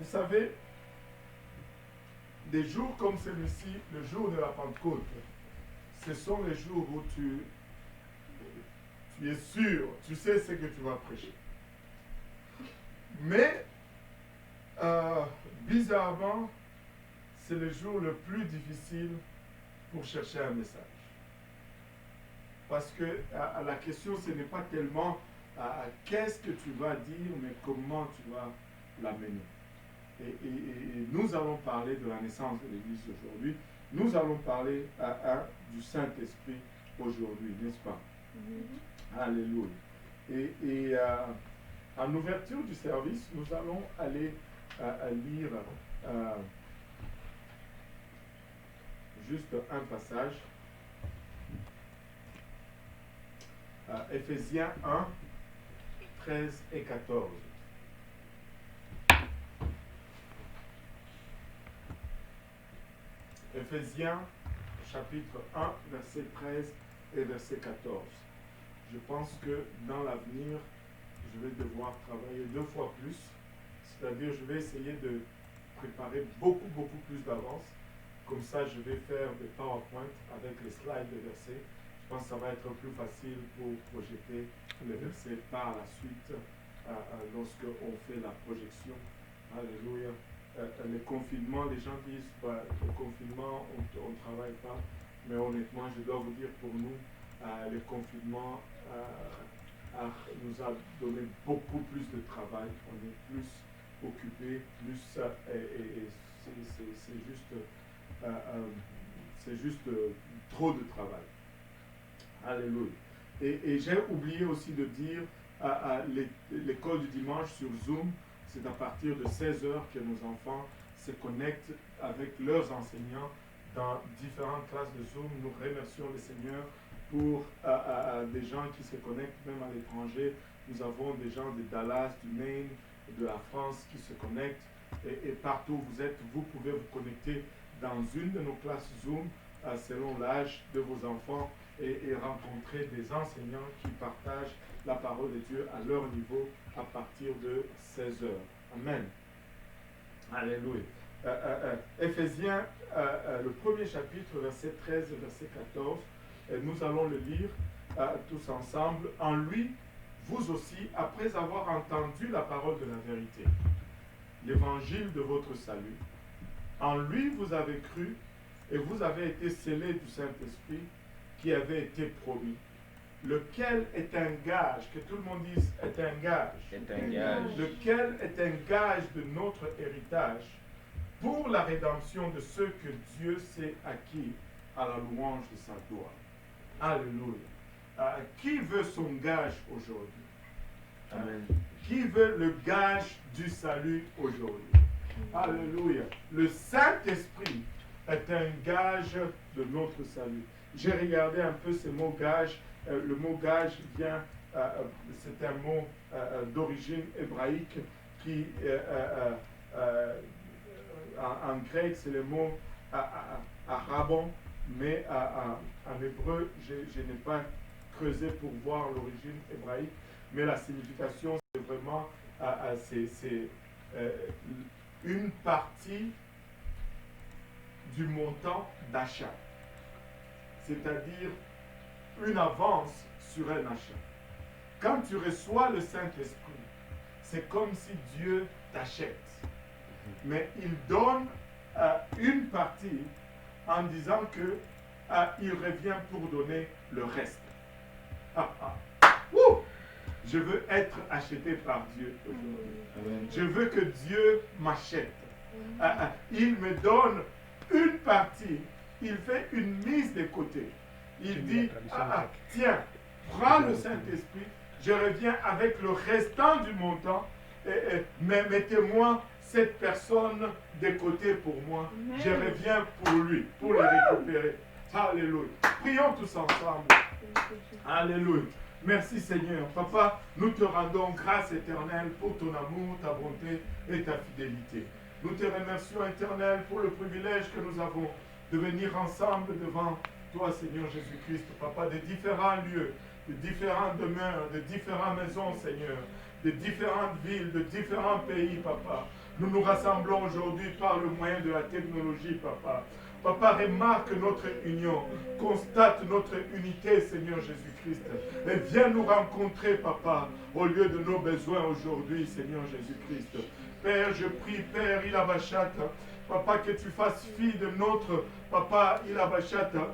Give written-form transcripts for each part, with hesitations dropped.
Vous savez, des jours comme celui-ci, le jour de la Pentecôte, ce sont les jours où tu es sûr, tu sais ce que tu vas prêcher. Mais, bizarrement, c'est le jour le plus difficile pour chercher un message. Parce que la question, ce n'est pas tellement qu'est-ce que tu vas dire, mais comment tu vas l'amener. Et nous allons parler de la naissance de l'Église aujourd'hui. Nous allons parler du Saint-Esprit aujourd'hui, n'est-ce pas? Alléluia. Et en ouverture du service, nous allons aller lire juste un passage. Éphésiens 1, 13 et 14. Éphésiens chapitre 1, verset 13 et verset 14. Je pense que dans l'avenir, je vais devoir travailler 2 fois plus. C'est-à-dire, je vais essayer de préparer beaucoup plus d'avance. Comme ça, je vais faire des PowerPoint avec les slides des versets. Je pense que ça va être plus facile pour projeter les versets par la suite lorsque on fait la projection. Alléluia. Le confinement, les gens disent, le confinement, on ne travaille pas. Mais honnêtement, je dois vous dire, pour nous, le confinement nous a donné beaucoup plus de travail. On est plus occupé, plus, et c'est juste trop de travail. Alléluia. Et j'ai oublié aussi de dire, l'école du dimanche sur Zoom, c'est à partir de 16h que nos enfants se connectent avec leurs enseignants dans différentes classes de Zoom. Nous remercions le Seigneur pour des gens qui se connectent même à l'étranger. Nous avons des gens de Dallas, du Maine, de la France qui se connectent. Et partout où vous êtes, vous pouvez vous connecter dans une de nos classes Zoom selon l'âge de vos enfants et rencontrer des enseignants qui partagent la parole de Dieu à leur niveau à partir de 16h. Amen. Alléluia. Éphésiens, le premier chapitre, verset 13 et verset 14, nous allons le lire tous ensemble. En lui, vous aussi, après avoir entendu la parole de la vérité, l'évangile de votre salut, en lui vous avez cru et vous avez été scellés du Saint-Esprit qui avait été promis, lequel est un gage, que tout le monde dise est un gage, lequel est un gage de notre héritage pour la rédemption de ceux que Dieu s'est acquis à la louange de sa gloire. Alléluia. Qui veut son gage aujourd'hui? Amen. Qui veut le gage du salut aujourd'hui? Alléluia. Le Saint-Esprit est un gage de notre salut. J'ai regardé un peu ce mot gage. Le mot gage vient, c'est un mot d'origine hébraïque qui, en grec, c'est le mot arabon, mais en hébreu, je n'ai pas creusé pour voir l'origine hébraïque, mais la signification, c'est vraiment, c'est une partie du montant d'achat, c'est-à-dire une avance sur un achat. Quand tu reçois le Saint-Esprit, c'est comme si Dieu t'achète. Mais il donne une partie en disant que il revient pour donner le reste. Je veux être acheté par Dieu aujourd'hui. Je veux que Dieu m'achète. Il me donne une partie. Il fait une mise de côté. Il dit, tiens, prends le Saint-Esprit, je reviens avec le restant du montant, mais mettez-moi cette personne de côté pour moi. Je reviens pour lui, pour le récupérer. Alléluia. Prions tous ensemble. Alléluia. Merci Seigneur. Papa, nous te rendons grâce éternelle pour ton amour, ta bonté et ta fidélité. Nous te remercions éternel pour le privilège que nous avons de venir ensemble devant toi Seigneur Jésus-Christ, Papa, de différents lieux, de différentes demeures, de différentes maisons Seigneur, de différentes villes, de différents pays Papa. Nous nous rassemblons aujourd'hui par le moyen de la technologie, Papa. Papa, remarque notre union, constate notre unité, Seigneur Jésus-Christ. Et viens nous rencontrer, Papa, au lieu de nos besoins aujourd'hui, Seigneur Jésus-Christ. Père, je prie, Père Ilabachata, Papa, que tu fasses fi de notre Papa Ilabachata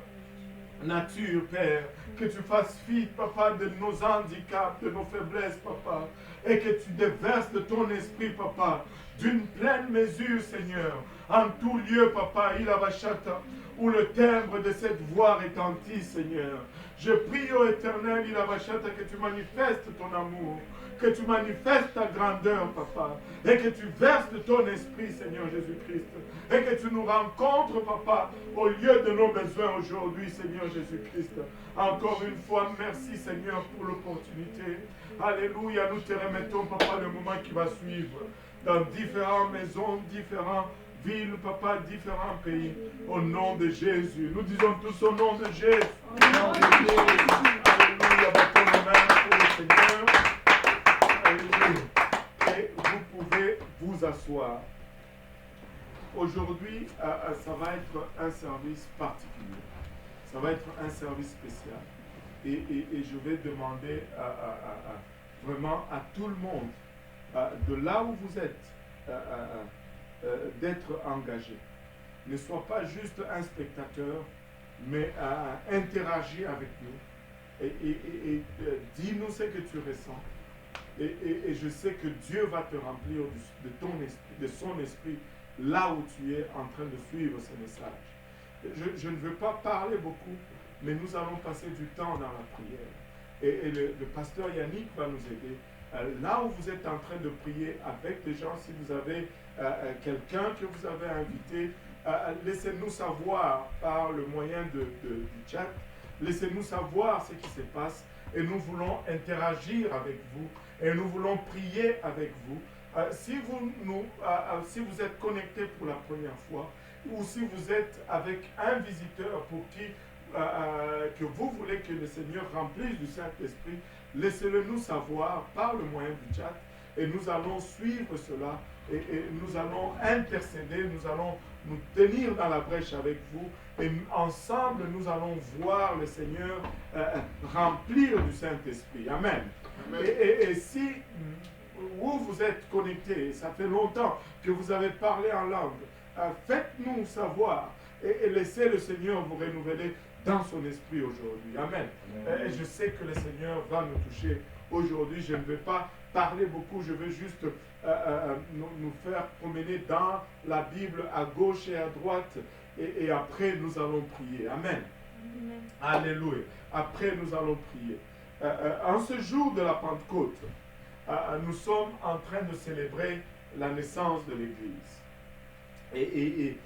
nature, Père. Que tu fasses fi, Papa, de nos handicaps, de nos faiblesses, Papa. Et que tu déverses de ton esprit, Papa, d'une pleine mesure, Seigneur, en tout lieu, Papa, Ilabachata, où le timbre de cette voix retentit, Seigneur. Je prie, ô Éternel, Ilabachata, que tu manifestes ton amour, que tu manifestes ta grandeur, Papa, et que tu verses de ton esprit, Seigneur Jésus-Christ, et que tu nous rencontres, Papa, au lieu de nos besoins aujourd'hui, Seigneur Jésus-Christ. Encore une fois, merci, Seigneur, pour l'opportunité. Alléluia, nous te remettons, Papa, le moment qui va suivre, dans différentes maisons, différentes villes, Papa, différents pays, au nom de Jésus. Nous disons tous au nom de Jésus. Alléluia, battons nos mains pour le Seigneur. Et vous pouvez vous asseoir. Aujourd'hui, ça va être un service particulier. Ça va être un service spécial. Et je vais demander vraiment à tout le monde, de là où vous êtes, d'être engagé. Ne sois pas juste un spectateur, mais interagir avec nous. Et dis-nous ce que tu ressens. Et je sais que Dieu va te remplir de ton esprit, de son esprit, là où tu es en train de suivre ce message. Je ne veux pas parler beaucoup, mais nous allons passer du temps dans la prière. Et le pasteur Yannick va nous aider. Là où vous êtes en train de prier avec les gens, si vous avez quelqu'un que vous avez invité, laissez-nous savoir par le moyen du chat. Laissez-nous savoir ce qui se passe. Et nous voulons interagir avec vous. Et nous voulons prier avec vous. Si vous êtes connecté pour la première fois, ou si vous êtes avec un visiteur pour qui que vous voulez que le Seigneur remplisse du Saint-Esprit, laissez-le nous savoir par le moyen du chat. Et nous allons suivre cela. Et nous allons intercéder. Nous allons nous tenir dans la brèche avec vous. Et ensemble, nous allons voir le Seigneur remplir du Saint-Esprit. Amen. Amen. Et si où vous êtes connectés, ça fait longtemps que vous avez parlé en langue, faites-nous savoir et laissez le Seigneur vous renouveler dans son esprit aujourd'hui. Amen. Et je sais que le Seigneur va nous toucher aujourd'hui. Je ne vais pas parler beaucoup, je veux juste nous faire promener dans la Bible à gauche et à droite. Et après, nous allons prier. Amen. Amen. Alléluia. Après, nous allons prier. En ce jour de la Pentecôte, nous sommes en train de célébrer la naissance de l'Église. Et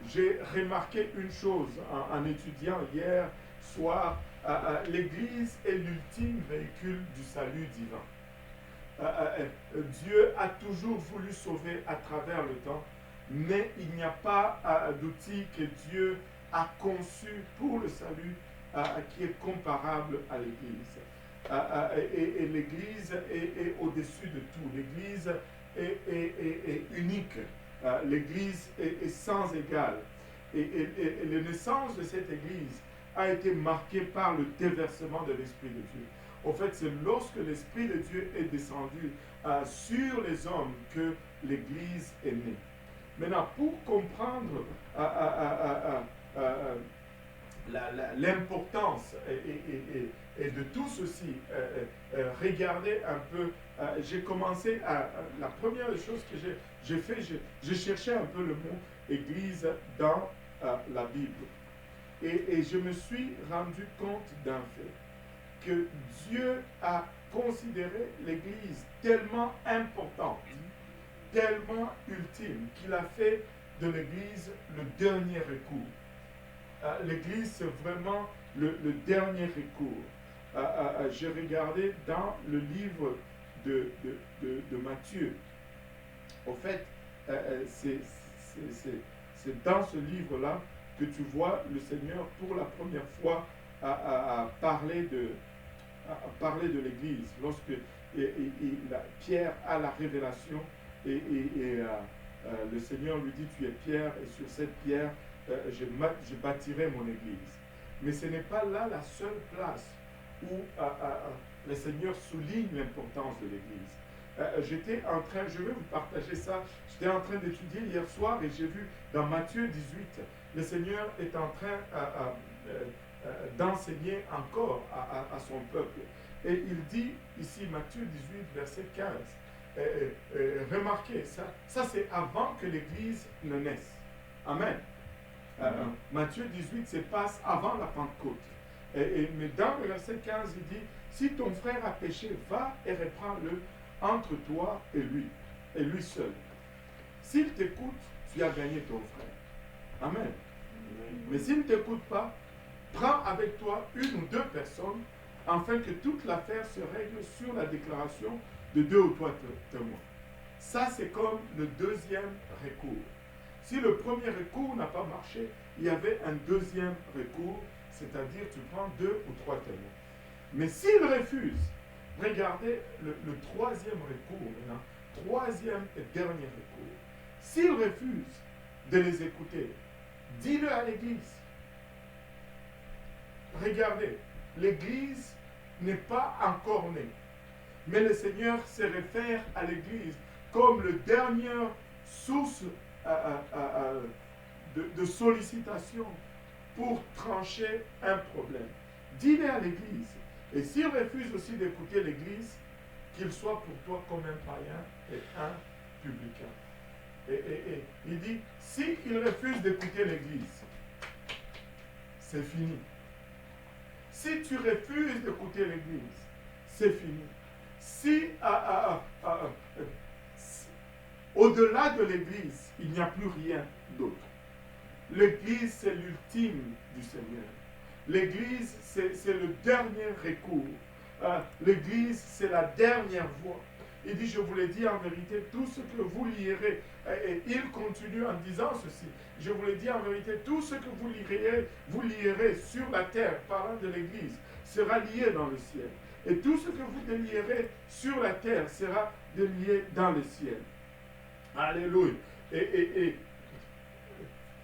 j'ai remarqué une chose en étudiant hier soir. L'Église est l'ultime véhicule du salut divin. Dieu a toujours voulu sauver à travers le temps, mais il n'y a pas d'outil que Dieu a conçu pour le salut qui est comparable à l'Église. Et l'Église est au-dessus de tout. L'Église est unique. L'Église est sans égal. Et la naissance de cette Église a été marquée par le déversement de l'Esprit de Dieu. En fait, c'est lorsque l'Esprit de Dieu est descendu sur les hommes que l'Église est née. Maintenant, pour comprendre l'importance et de tout ceci, regardez un peu, j'ai commencé la première chose que j'ai fait, j'ai cherché un peu le mot Église dans la Bible. Et je me suis rendu compte d'un fait, que Dieu a considéré l'Église tellement importante, tellement ultime, qu'il a fait de l'Église le dernier recours. L'Église, c'est vraiment le dernier recours. J'ai regardé dans le livre de Matthieu. En fait, c'est dans ce livre-là que tu vois le Seigneur pour la première fois parler de l'Église. Lorsque Pierre a la révélation Le Seigneur lui dit, tu es pierre, et sur cette pierre, je bâtirai mon église. Mais ce n'est pas là la seule place où le Seigneur souligne l'importance de l'église. J'étais en train, je vais vous partager ça, j'étais en train d'étudier hier soir et j'ai vu dans Matthieu 18, le Seigneur est en train d'enseigner encore à son peuple. Et il dit ici, Matthieu 18, verset 15, remarquez, ça c'est avant que l'église ne naisse. Amen. Matthieu 18 se passe avant la Pentecôte. Mais dans le verset 15, il dit, si ton frère a péché, va et reprends-le entre toi et lui seul. S'il t'écoute, tu as gagné ton frère. Amen. Mais s'il ne t'écoute pas, prends avec toi une ou deux personnes afin que toute l'affaire se règle sur la déclaration de 2 ou 3 témoins. Ça, c'est comme le deuxième recours. Si le premier recours n'a pas marché, il y avait un deuxième recours, c'est-à-dire tu prends 2 ou 3 témoins. Mais s'il refuse, regardez le troisième recours maintenant, troisième et dernier recours. S'il refuse de les écouter, dis-le à l'église. Regardez, l'église n'est pas encore née. Mais le Seigneur se réfère à l'église comme le dernière source de sollicitation pour trancher un problème. Dis-le à l'église. Et s'il refuse aussi d'écouter l'église, qu'il soit pour toi comme un païen et un publicain. Et il dit, s'il refuse d'écouter l'église, c'est fini. Si tu refuses d'écouter l'église, c'est fini. Si au-delà de l'église, il n'y a plus rien d'autre. L'église, c'est l'ultime du Seigneur. L'église, c'est le dernier recours. L'église, c'est la dernière voie. Il dit, je vous l'ai dit en vérité, tout ce que vous lierez, et il continue en disant ceci, je vous l'ai dit en vérité, tout ce que vous lierez sur la terre, parlant de l'église, sera lié dans le ciel. Et tout ce que vous délierez sur la terre sera délié dans le ciel. Alléluia. Et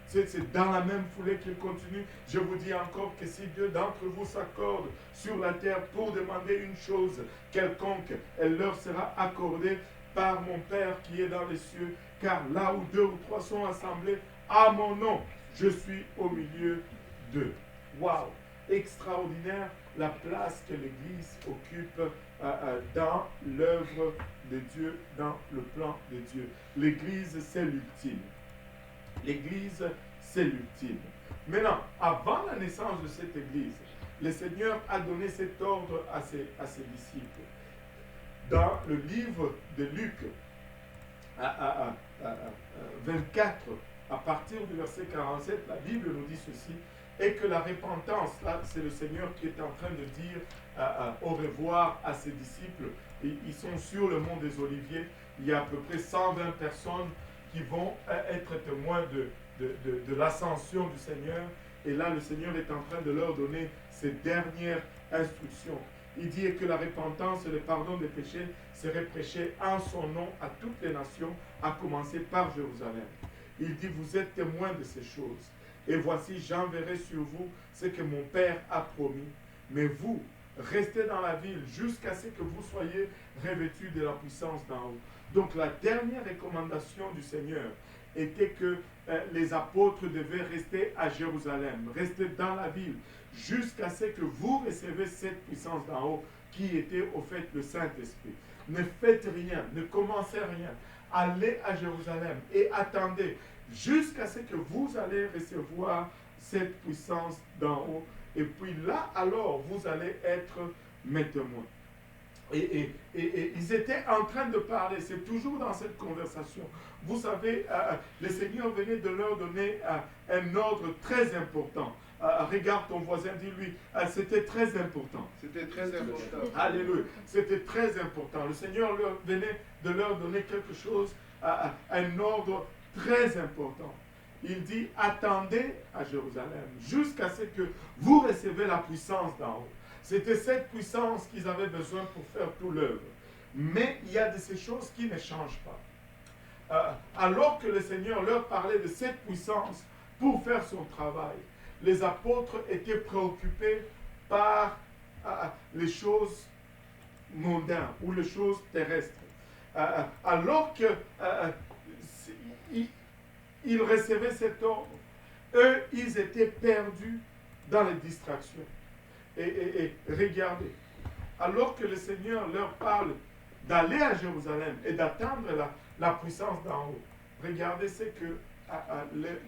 c'est dans la même foulée qu'il continue. Je vous dis encore que si deux d'entre vous s'accordent sur la terre pour demander une chose quelconque, elle leur sera accordée par mon Père qui est dans les cieux. Car là où 2 ou 3 sont assemblés à mon nom, je suis au milieu d'eux. Waouh! Extraordinaire la place que l'Église occupe dans l'œuvre de Dieu, dans le plan de Dieu. L'Église, c'est l'ultime. L'Église, c'est l'ultime. Maintenant, avant la naissance de cette Église, le Seigneur a donné cet ordre à ses disciples. Dans le livre de Luc, 24, à partir du verset 47, la Bible nous dit ceci, et que la repentance, là, c'est le Seigneur qui est en train de dire au revoir à ses disciples. Et ils sont sur le mont des Oliviers. Il y a à peu près 120 personnes qui vont être témoins de l'ascension du Seigneur. Et là, le Seigneur est en train de leur donner ses dernières instructions. Il dit que la repentance et le pardon des péchés seraient prêchés en son nom à toutes les nations, à commencer par Jérusalem. Il dit, vous êtes témoins de ces choses. Et voici, j'enverrai sur vous ce que mon Père a promis. Mais vous, restez dans la ville jusqu'à ce que vous soyez revêtus de la puissance d'en haut. Donc la dernière recommandation du Seigneur était que les apôtres devaient rester à Jérusalem, rester dans la ville, jusqu'à ce que vous recevez cette puissance d'en haut qui était au fait le Saint-Esprit. Ne faites rien, ne commencez rien. Allez à Jérusalem et attendez jusqu'à ce que vous allez recevoir cette puissance d'en haut. Et puis là, alors, vous allez être mes témoins. Et ils étaient en train de parler, c'est toujours dans cette conversation. Vous savez, le Seigneur venait de leur donner un ordre très important. Regarde ton voisin, dis-lui, c'était très important. C'était très important. Alléluia, c'était très important. Le Seigneur venait de leur donner quelque chose, un ordre très important. Il dit, attendez à Jérusalem jusqu'à ce que vous recevez la puissance d'en haut. C'était cette puissance qu'ils avaient besoin pour faire toute l'œuvre. Mais il y a de ces choses qui ne changent pas. alors que le Seigneur leur parlait de cette puissance pour faire son travail, les apôtres étaient préoccupés par les choses mondaines ou les choses terrestres. Alors que ils recevaient cet ordre, eux, ils étaient perdus dans les distractions. Et regardez, alors que le Seigneur leur parle d'aller à Jérusalem et d'attendre la puissance d'en haut, regardez ce que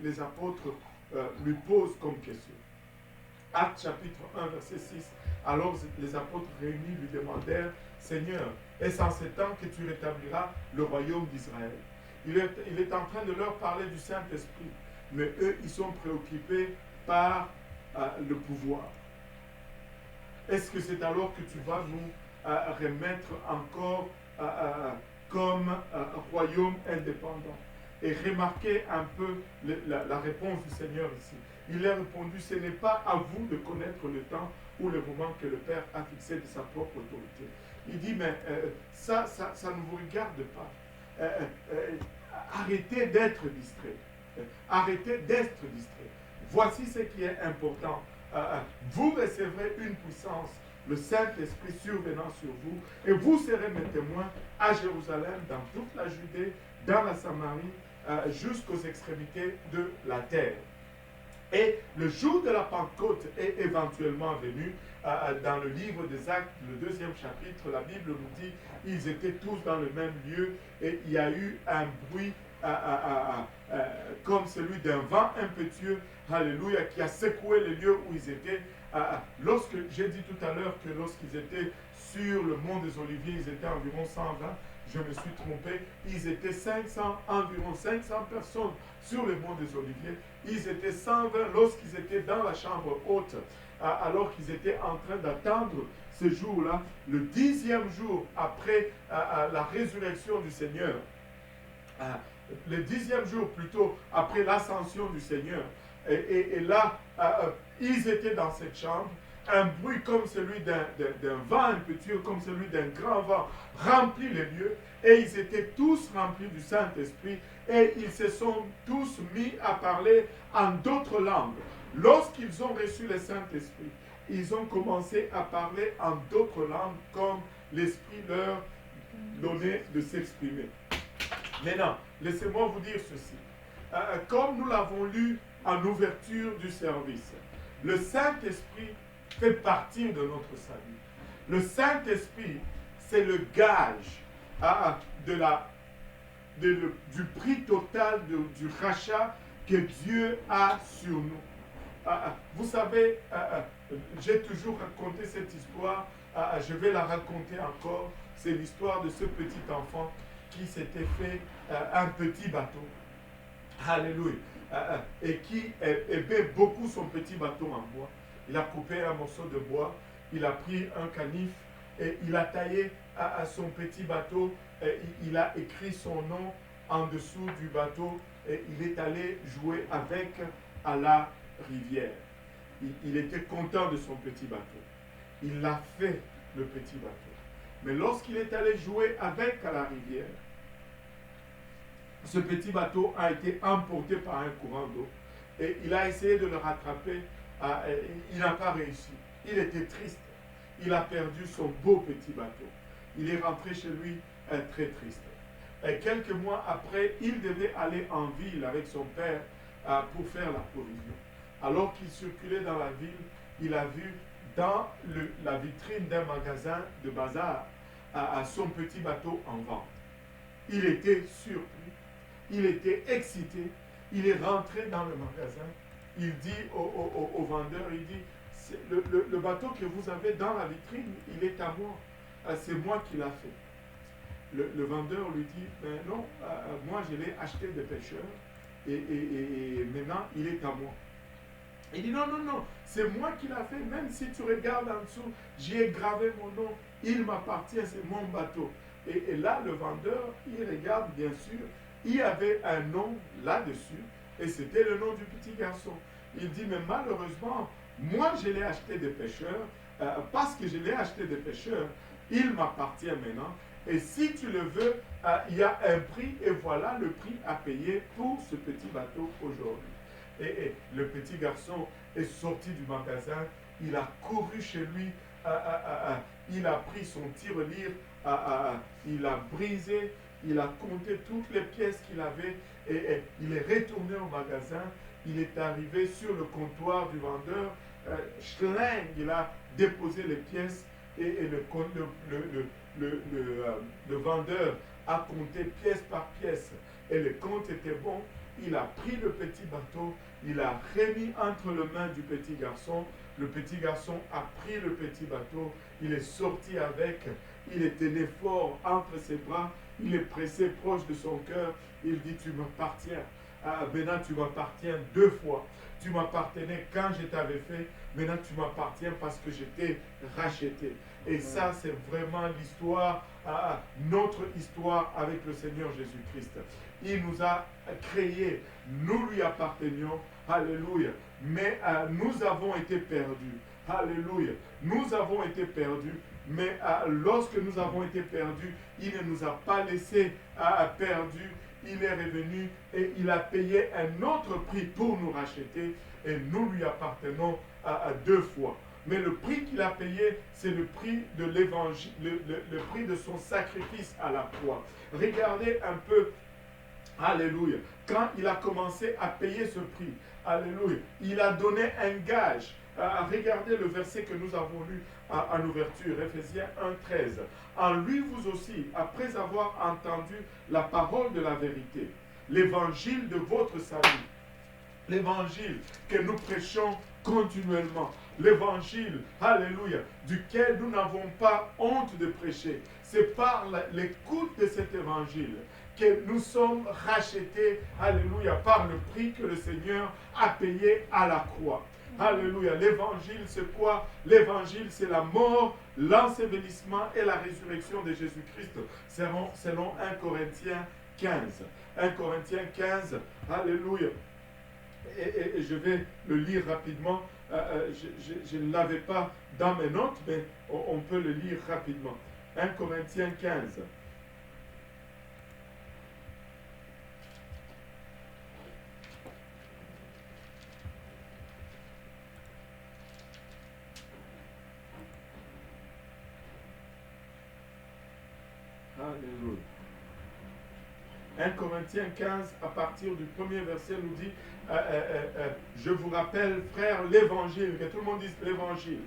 les apôtres lui posent comme question. Actes chapitre 1, verset 6. Alors les apôtres réunis lui demandèrent, Seigneur, est-ce en ce temps que tu rétabliras le royaume d'Israël? Il est en train de leur parler du Saint-Esprit, mais eux, ils sont préoccupés par le pouvoir. Est-ce que c'est alors que tu vas nous remettre encore comme royaume indépendant? Et remarquez un peu la réponse du Seigneur ici. Il a répondu, ce n'est pas à vous de connaître le temps ou le moment que le Père a fixé de sa propre autorité. Il dit, mais ça ne vous regarde pas. Arrêtez d'être distrait. Arrêtez d'être distrait. Voici ce qui est important. Vous recevrez une puissance, le Saint-Esprit survenant sur vous, et vous serez mes témoins à Jérusalem, dans toute la Judée, dans la Samarie, jusqu'aux extrémités de la terre. Et le jour de la Pentecôte est éventuellement venu. Dans le livre des Actes, le 2e chapitre, la Bible nous dit ils étaient tous dans le même lieu et il y a eu un bruit comme celui d'un vent impétueux, alléluia, qui a secoué le lieu où ils étaient. Lorsque j'ai dit tout à l'heure que lorsqu'ils étaient sur le mont des Oliviers, ils étaient environ 120. Je me suis trompé, ils étaient 500, environ 500 personnes sur le mont des Oliviers. Ils étaient 120 lorsqu'ils étaient dans la chambre haute, alors qu'ils étaient en train d'attendre ce jour-là, le 10e jour après la résurrection du Seigneur. Le 10e jour plutôt après l'ascension du Seigneur. Et là, ils étaient dans cette chambre. Un bruit comme celui d'un vent impétueux, comme celui d'un grand vent, remplit les lieux, et ils étaient tous remplis du Saint-Esprit, et ils se sont tous mis à parler en d'autres langues. Lorsqu'ils ont reçu le Saint-Esprit, ils ont commencé à parler en d'autres langues, comme l'Esprit leur donnait de s'exprimer. Maintenant, laissez-moi vous dire ceci. Comme nous l'avons lu en ouverture du service, le Saint-Esprit fait partie de notre salut. Le Saint-Esprit, c'est le gage du prix total du rachat que Dieu a sur nous. Vous savez, j'ai toujours raconté cette histoire, je vais la raconter encore. C'est l'histoire de ce petit enfant qui s'était fait un petit bateau. Alléluia. Et qui aimait beaucoup son petit bateau en bois. Il a coupé un morceau de bois, il a pris un canif et il a taillé à son petit bateau. Et il a écrit son nom en dessous du bateau et il est allé jouer avec à la rivière. Il était content de son petit bateau. Il l'a fait, le petit bateau. Mais lorsqu'il est allé jouer avec à la rivière, ce petit bateau a été emporté par un courant d'eau et il a essayé de le rattraper. Il n'a pas réussi. Il était triste. Il a perdu son beau petit bateau. Il est rentré chez lui très triste. Et quelques mois après, il devait aller en ville avec son père pour faire la provision. Alors qu'il circulait dans la ville, il a vu dans la vitrine d'un magasin de bazar son petit bateau en vente. Il était surpris. Il était excité. Il est rentré dans le magasin. Il dit au vendeur, il dit, le bateau que vous avez dans la vitrine, il est à moi. C'est moi qui l'ai fait. Le vendeur lui dit, mais non, moi je l'ai acheté des pêcheurs et maintenant il est à moi. Il dit, non, non, non, c'est moi qui l'ai fait. Même si tu regardes en dessous, j'y ai gravé mon nom. Il m'appartient, c'est mon bateau. Et là, le vendeur, il regarde, bien sûr, il y avait un nom là-dessus. Et c'était le nom du petit garçon. Il dit, mais malheureusement, moi je l'ai acheté des pêcheurs, parce que je l'ai acheté des pêcheurs, il m'appartient maintenant, Et si tu le veux, il y a un prix et voilà le prix à payer pour ce petit bateau aujourd'hui. Et le petit garçon est sorti du magasin, il a couru chez lui, il a pris son tirelire, il a brisé, il a compté toutes les pièces qu'il avait et il est retourné au magasin, il est arrivé sur le comptoir du vendeur, schling, il a déposé les pièces et le vendeur a compté pièce par pièce et le compte était bon. Il a pris le petit bateau, il a remis entre les mains du petit garçon. Le petit garçon a pris le petit bateau, il est sorti avec, il est tenu fort entre ses bras, il est pressé proche de son cœur. Il dit, tu m'appartiens. Maintenant, tu m'appartiens 2 fois. Tu m'appartenais quand je t'avais fait, maintenant tu m'appartiens parce que je t'ai racheté. Et ça, c'est vraiment l'histoire, notre histoire avec le Seigneur Jésus-Christ. Il nous a créés, nous lui appartenions, alléluia. Mais nous avons été perdus, alléluia. Nous avons été perdus, mais lorsque nous avons été perdus, il ne nous a pas laissés perdus. Il est revenu et il a payé un autre prix pour nous racheter et nous lui appartenons 2 fois. Mais le prix qu'il a payé, c'est le prix de l'évangile, le prix de son sacrifice à la croix. Regardez un peu, alléluia, quand il a commencé à payer ce prix, alléluia, il a donné un gage. Regardez le verset que nous avons lu en ouverture, Éphésiens 1,13. En lui vous aussi, après avoir entendu la parole de la vérité, l'évangile de votre salut, l'évangile que nous prêchons continuellement, l'évangile, alléluia, duquel nous n'avons pas honte de prêcher. C'est par l'écoute de cet évangile que nous sommes rachetés, alléluia, par le prix que le Seigneur a payé à la croix. Alléluia. L'évangile, c'est quoi? L'évangile, c'est la mort, l'ensevelissement et la résurrection de Jésus-Christ, selon 1 Corinthiens 15. 1 Corinthiens 15, alléluia. Et je vais le lire rapidement. Je ne l'avais pas dans mes notes, mais on peut le lire rapidement. 1 Corinthiens 15. Alléluia. 1 Corinthiens 15, à partir du premier verset, nous dit je vous rappelle, frères, l'évangile, que tout le monde dise l'évangile.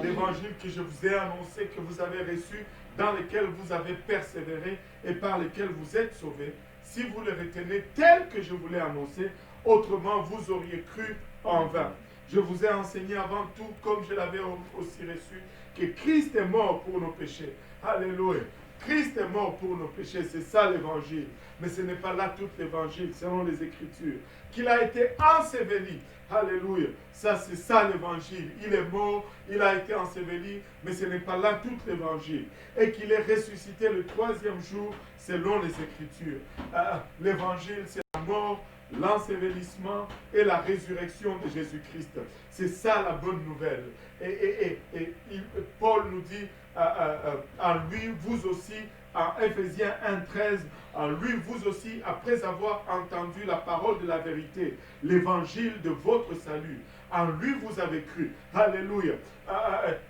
L'évangile que je vous ai annoncé, que vous avez reçu, dans lequel vous avez persévéré et par lequel vous êtes sauvés. Si vous le retenez tel que je vous l'ai annoncé, autrement vous auriez cru en vain. Je vous ai enseigné avant tout, comme je l'avais aussi reçu, que Christ est mort pour nos péchés. Alléluia. Christ est mort pour nos péchés, c'est ça l'évangile. Mais ce n'est pas là tout l'évangile, selon les Écritures. Qu'il a été enseveli. Alléluia. Ça, c'est ça l'évangile. Il est mort, il a été enseveli, mais ce n'est pas là tout l'évangile. Et qu'il est ressuscité le 3e jour, selon les Écritures. L'évangile, c'est la mort, l'ensevelissement et la résurrection de Jésus-Christ. C'est ça la bonne nouvelle. Et Paul nous dit, en lui, vous aussi, en Éphésiens 1,13, en lui, vous aussi, après avoir entendu la parole de la vérité, l'évangile de votre salut, en lui, vous avez cru. Alléluia.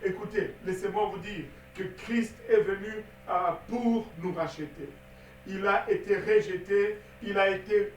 Écoutez, laissez-moi vous dire que Christ est venu pour nous racheter. Il a été rejeté, il a été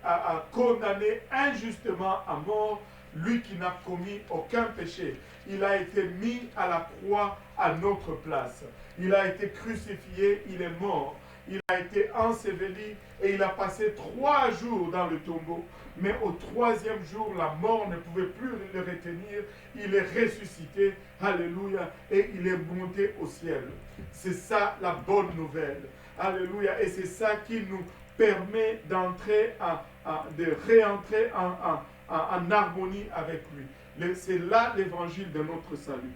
condamné injustement à mort, lui qui n'a commis aucun péché. Il a été mis à la croix à notre place. Il a été crucifié, il est mort. Il a été enseveli et il a passé 3 jours dans le tombeau. Mais au 3e jour, la mort ne pouvait plus le retenir. Il est ressuscité, alléluia, et il est monté au ciel. C'est ça la bonne nouvelle. Alléluia. Et c'est ça qui nous permet d'entrer, de réentrer en harmonie avec lui. C'est là l'évangile de notre salut.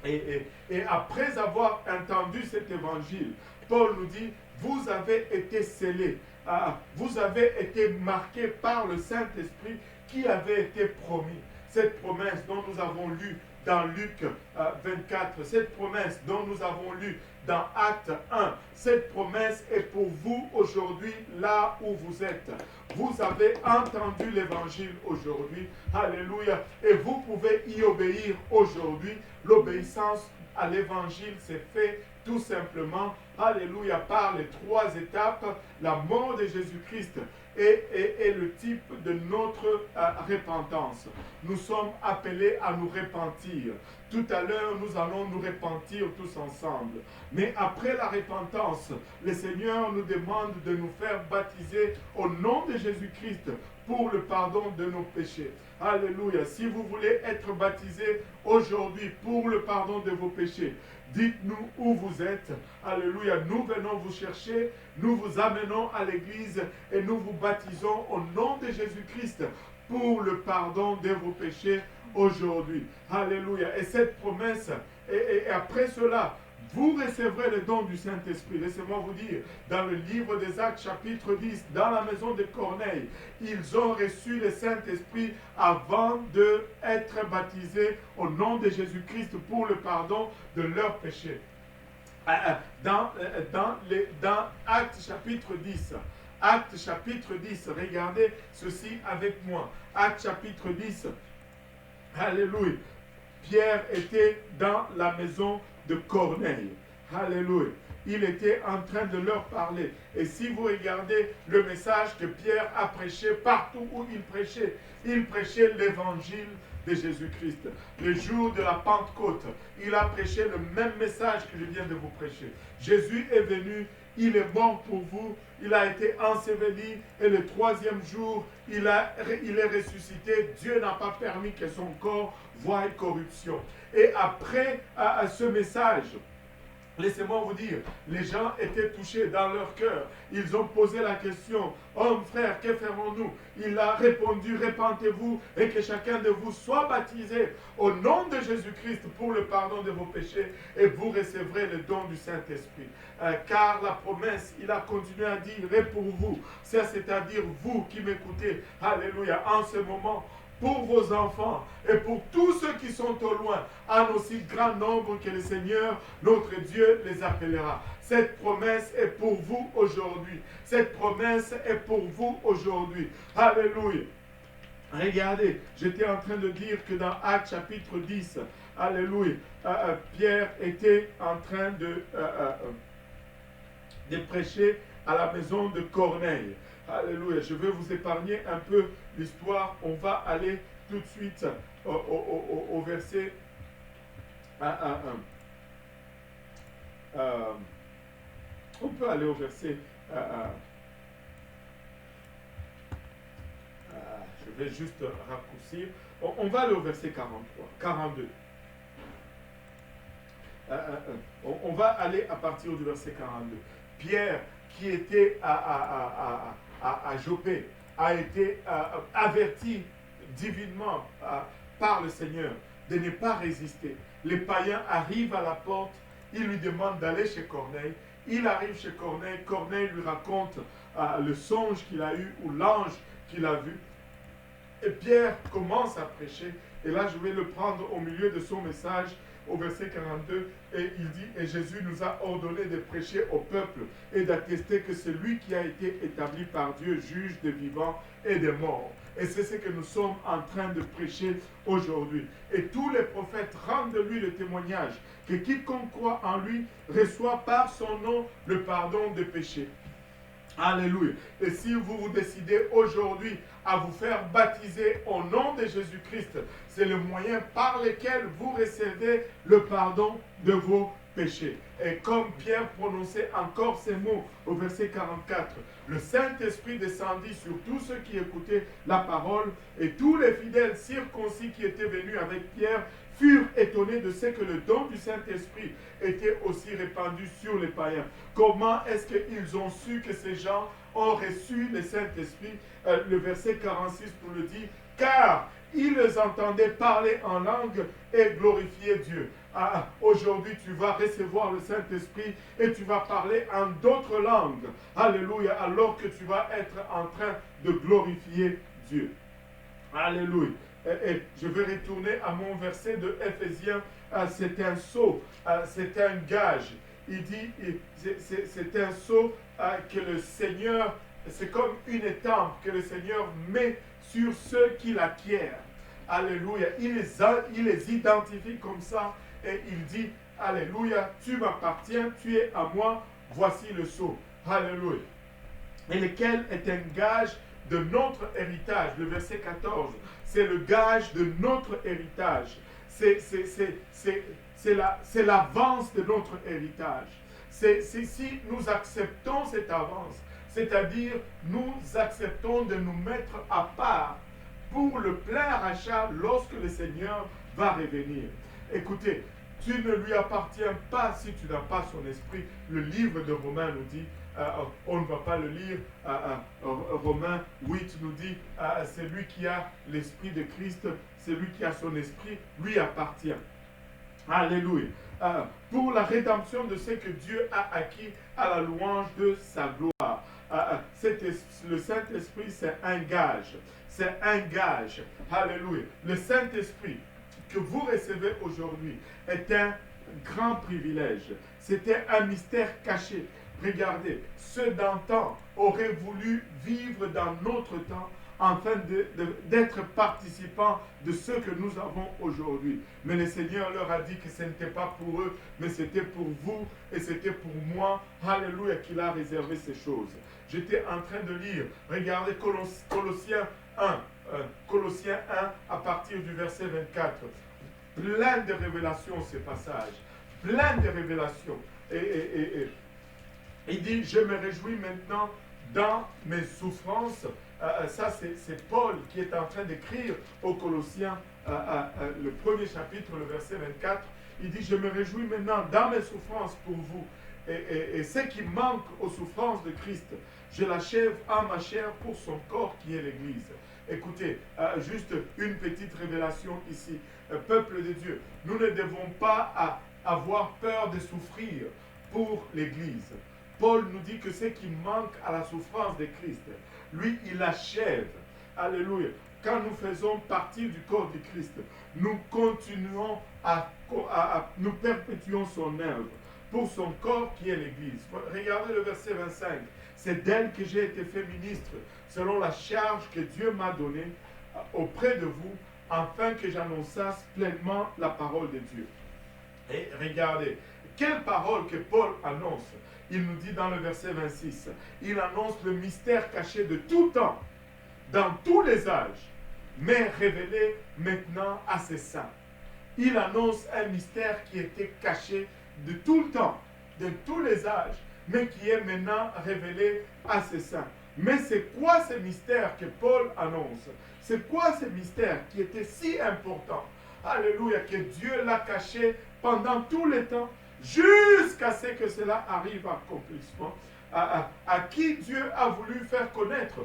Et après avoir entendu cet évangile, Paul nous dit, vous avez été scellés, vous avez été marqués par le Saint-Esprit qui avait été promis. Cette promesse dont nous avons lu dans Luc 24, cette promesse dont nous avons lu dans Acte 1. Cette promesse est pour vous aujourd'hui, là où vous êtes. Vous avez entendu l'évangile aujourd'hui. Alléluia. Et vous pouvez y obéir aujourd'hui. L'obéissance à l'évangile s'est faite tout simplement, alléluia, par les 3 étapes, la mort de Jésus-Christ est le type de notre repentance. Nous sommes appelés à nous repentir. Tout à l'heure, nous allons nous repentir tous ensemble. Mais après la repentance, le Seigneur nous demande de nous faire baptiser au nom de Jésus-Christ pour le pardon de nos péchés. Alléluia. Si vous voulez être baptisé aujourd'hui pour le pardon de vos péchés, dites-nous où vous êtes. Alléluia. Nous venons vous chercher, nous vous amenons à l'église et nous vous baptisons au nom de Jésus-Christ pour le pardon de vos péchés aujourd'hui. Alléluia. Et cette promesse, et après cela, vous recevrez le don du Saint-Esprit. Laissez-moi vous dire, dans le livre des Actes, chapitre 10, dans la maison de Corneille, ils ont reçu le Saint-Esprit avant d'être baptisés au nom de Jésus-Christ pour le pardon de leurs péchés. Dans Actes chapitre 10, Actes chapitre 10, regardez ceci avec moi. Actes chapitre 10, alléluia. Pierre était dans la maison de Corneille. Alléluia. Il était en train de leur parler. Et si vous regardez le message que Pierre a prêché partout où il prêchait l'évangile de Jésus-Christ. Le jour de la Pentecôte, il a prêché le même message que je viens de vous prêcher. Jésus est venu, il est mort pour vous, il a été enseveli et le 3e jour, il est ressuscité. Dieu n'a pas permis que son corps voie corruption. Et après ce message, laissez-moi vous dire, les gens étaient touchés dans leur cœur. Ils ont posé la question, homme, frère, que ferons-nous? Il a répondu, répentez-vous et que chacun de vous soit baptisé au nom de Jésus-Christ pour le pardon de vos péchés et vous recevrez le don du Saint-Esprit. Car la promesse, il a continué à dire, et pour vous, c'est-à-dire vous qui m'écoutez, alléluia, en ce moment, pour vos enfants et pour tous ceux qui sont au loin, en aussi grand nombre que le Seigneur, notre Dieu, les appellera. Cette promesse est pour vous aujourd'hui. Cette promesse est pour vous aujourd'hui. Alléluia. Regardez, j'étais en train de dire que dans Actes chapitre 10, alléluia, Pierre était en train de prêcher à la maison de Corneille. Alléluia. Je vais vous épargner un peu l'histoire. On va aller tout de suite au verset. On peut aller au verset. Je vais juste raccourcir. On va aller au verset 42. On va aller à partir du verset 42. Pierre, qui était à Joppé, a été averti divinement par le Seigneur de ne pas résister. Les païens arrivent à la porte, ils lui demandent d'aller chez Corneille. Il arrive chez Corneille, Corneille lui raconte le songe qu'il a eu ou l'ange qu'il a vu. Et Pierre commence à prêcher. Et là, je vais le prendre au milieu de son message, au verset 42, et il dit, et Jésus nous a ordonné de prêcher au peuple et d'attester que c'est lui qui a été établi par Dieu, juge des vivants et des morts. Et c'est ce que nous sommes en train de prêcher aujourd'hui. Et tous les prophètes rendent de lui le témoignage que quiconque croit en lui reçoit par son nom le pardon des péchés. Alléluia. Et si vous vous décidez aujourd'hui à vous faire baptiser au nom de Jésus-Christ, c'est le moyen par lequel vous recevez le pardon de vos péchés. Et comme Pierre prononçait encore ces mots au verset 44, le Saint-Esprit descendit sur tous ceux qui écoutaient la parole et tous les fidèles circoncis qui étaient venus avec Pierre furent étonnés de ce que le don du Saint-Esprit était aussi répandu sur les païens. Comment est-ce qu'ils ont su que ces gens ont reçu le Saint-Esprit? Le verset 46 nous le dit, car ils les entendaient parler en langue et glorifier Dieu. Aujourd'hui, tu vas recevoir le Saint-Esprit et tu vas parler en d'autres langues. Alléluia, alors que tu vas être en train de glorifier Dieu. Alléluia. Et je vais retourner à mon verset de Éphésiens. C'est un sceau, c'est un gage. il dit, c'est un sceau que le Seigneur, c'est comme une étampe que le Seigneur met sur ceux qui l'acquièrent. Alléluia. Il les identifie comme ça et il dit, Alléluia, tu m'appartiens, tu es à moi, voici le sceau. Alléluia. Et lequel est un gage de notre héritage. Le verset 14, c'est le gage de notre héritage. C'est l'avance de notre héritage. C'est si nous acceptons cette avance, c'est-à-dire nous acceptons de nous mettre à part pour le plein rachat lorsque le Seigneur va revenir. Écoutez, tu ne lui appartiens pas si tu n'as pas son esprit. Le livre de Romains nous dit, on ne va pas le lire, Romains 8 nous dit, c'est lui qui a l'esprit de Christ, c'est lui qui a son esprit, lui appartient. Alléluia. Pour la rédemption de ce que Dieu a acquis à la louange de sa gloire. Le Saint-Esprit, c'est un gage. C'est un gage. Alléluia. Le Saint-Esprit que vous recevez aujourd'hui est un grand privilège. C'était un mystère caché. Regardez, ceux d'antan auraient voulu vivre dans notre temps afin d'être participants de ce que nous avons aujourd'hui. Mais le Seigneur leur a dit que ce n'était pas pour eux, mais c'était pour vous et c'était pour moi. Alléluia, qu'il a réservé ces choses. J'étais en train de lire, regardez Colossiens 1, Colossiens 1 à partir du verset 24. Plein de révélations ces passages, plein de révélations. Il dit, je me réjouis maintenant dans mes souffrances. Ça, c'est Paul qui est en train d'écrire aux Colossiens, le premier chapitre, le verset 24. Il dit, je me réjouis maintenant dans mes souffrances pour vous. Et ce qui manque aux souffrances de Christ, je l'achève en ma chair pour son corps qui est l'Église. Écoutez, juste une petite révélation ici. Peuple de Dieu, nous ne devons pas avoir peur de souffrir pour l'Église. Paul nous dit que ce qui manque à la souffrance de Christ, lui, il achève. Alléluia. Quand nous faisons partie du corps de Christ, nous continuons nous perpétuons son œuvre pour son corps qui est l'Église. Regardez le verset 25. C'est d'elle que j'ai été fait ministre, selon la charge que Dieu m'a donnée auprès de vous, afin que j'annonçasse pleinement la parole de Dieu. Et regardez, quelle parole que Paul annonce. Il nous dit dans le verset 26, il annonce le mystère caché de tout temps, dans tous les âges, mais révélé maintenant à ses saints. Il annonce un mystère qui était caché de tout le temps, de tous les âges, mais qui est maintenant révélé à ses saints. Mais c'est quoi ce mystère que Paul annonce? C'est quoi ce mystère qui était si important? Alléluia, que Dieu l'a caché pendant tout le temps, jusqu'à ce que cela arrive à accomplissement. À qui Dieu a voulu faire connaître.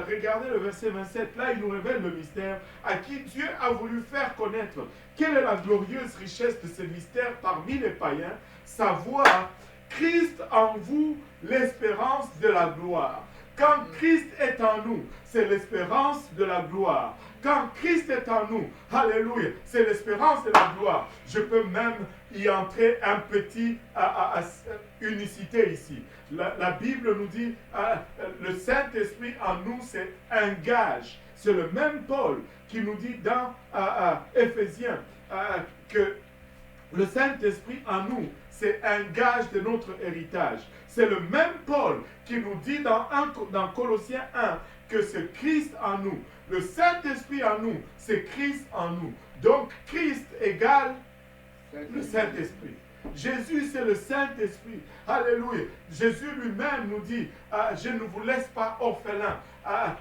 Regardez le verset 27, là il nous révèle le mystère. À qui Dieu a voulu faire connaître. Quelle est la glorieuse richesse de ce mystère parmi les païens? Savoir Christ en vous, l'espérance de la gloire. Quand Christ est en nous, c'est l'espérance de la gloire. Quand Christ est en nous, alléluia, c'est l'espérance de la gloire. Je peux même y entrer un petit unicité ici. La Bible nous dit, le Saint-Esprit en nous, c'est un gage. C'est le même Paul qui nous dit dans Éphésiens que le Saint-Esprit en nous, c'est un gage de notre héritage. C'est le même Paul qui nous dit dans Colossiens 1 que c'est Christ en nous. Le Saint-Esprit en nous, c'est Christ en nous. Donc Christ égale le Saint-Esprit. Jésus, c'est le Saint-Esprit. Alléluia. Jésus lui-même nous dit, je ne vous laisse pas orphelins.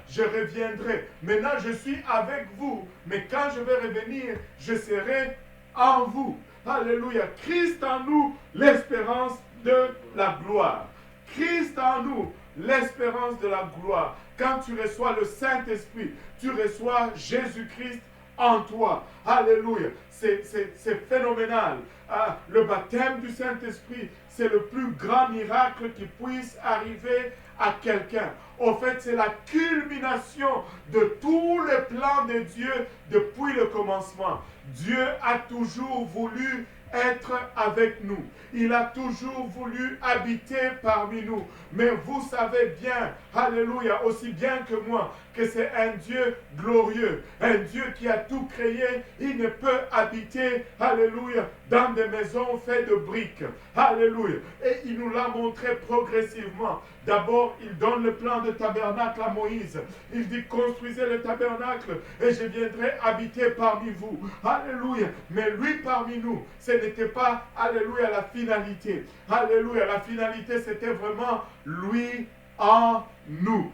Je reviendrai. Maintenant, je suis avec vous. Mais quand je vais revenir, je serai en vous. Alléluia. Christ en nous, l'espérance de la gloire. Christ en nous, l'espérance de la gloire. Quand tu reçois le Saint-Esprit, tu reçois Jésus-Christ en toi. Alléluia. C'est phénoménal. Le baptême du Saint-Esprit, c'est le plus grand miracle qui puisse arriver à quelqu'un. En fait, c'est la culmination de tout le plan de Dieu depuis le commencement. Dieu a toujours voulu être avec nous. Il a toujours voulu habiter parmi nous. Mais vous savez bien, alléluia, aussi bien que moi, que c'est un Dieu glorieux, un Dieu qui a tout créé. Il ne peut habiter, alléluia, dans des maisons faites de briques. Alléluia. Et il nous l'a montré progressivement. D'abord, il donne le plan de tabernacle à Moïse. Il dit, construisez le tabernacle et je viendrai habiter parmi vous. Alléluia. Mais lui parmi nous, ce n'était pas, alléluia, la finalité. Alléluia. La finalité, c'était vraiment lui en nous.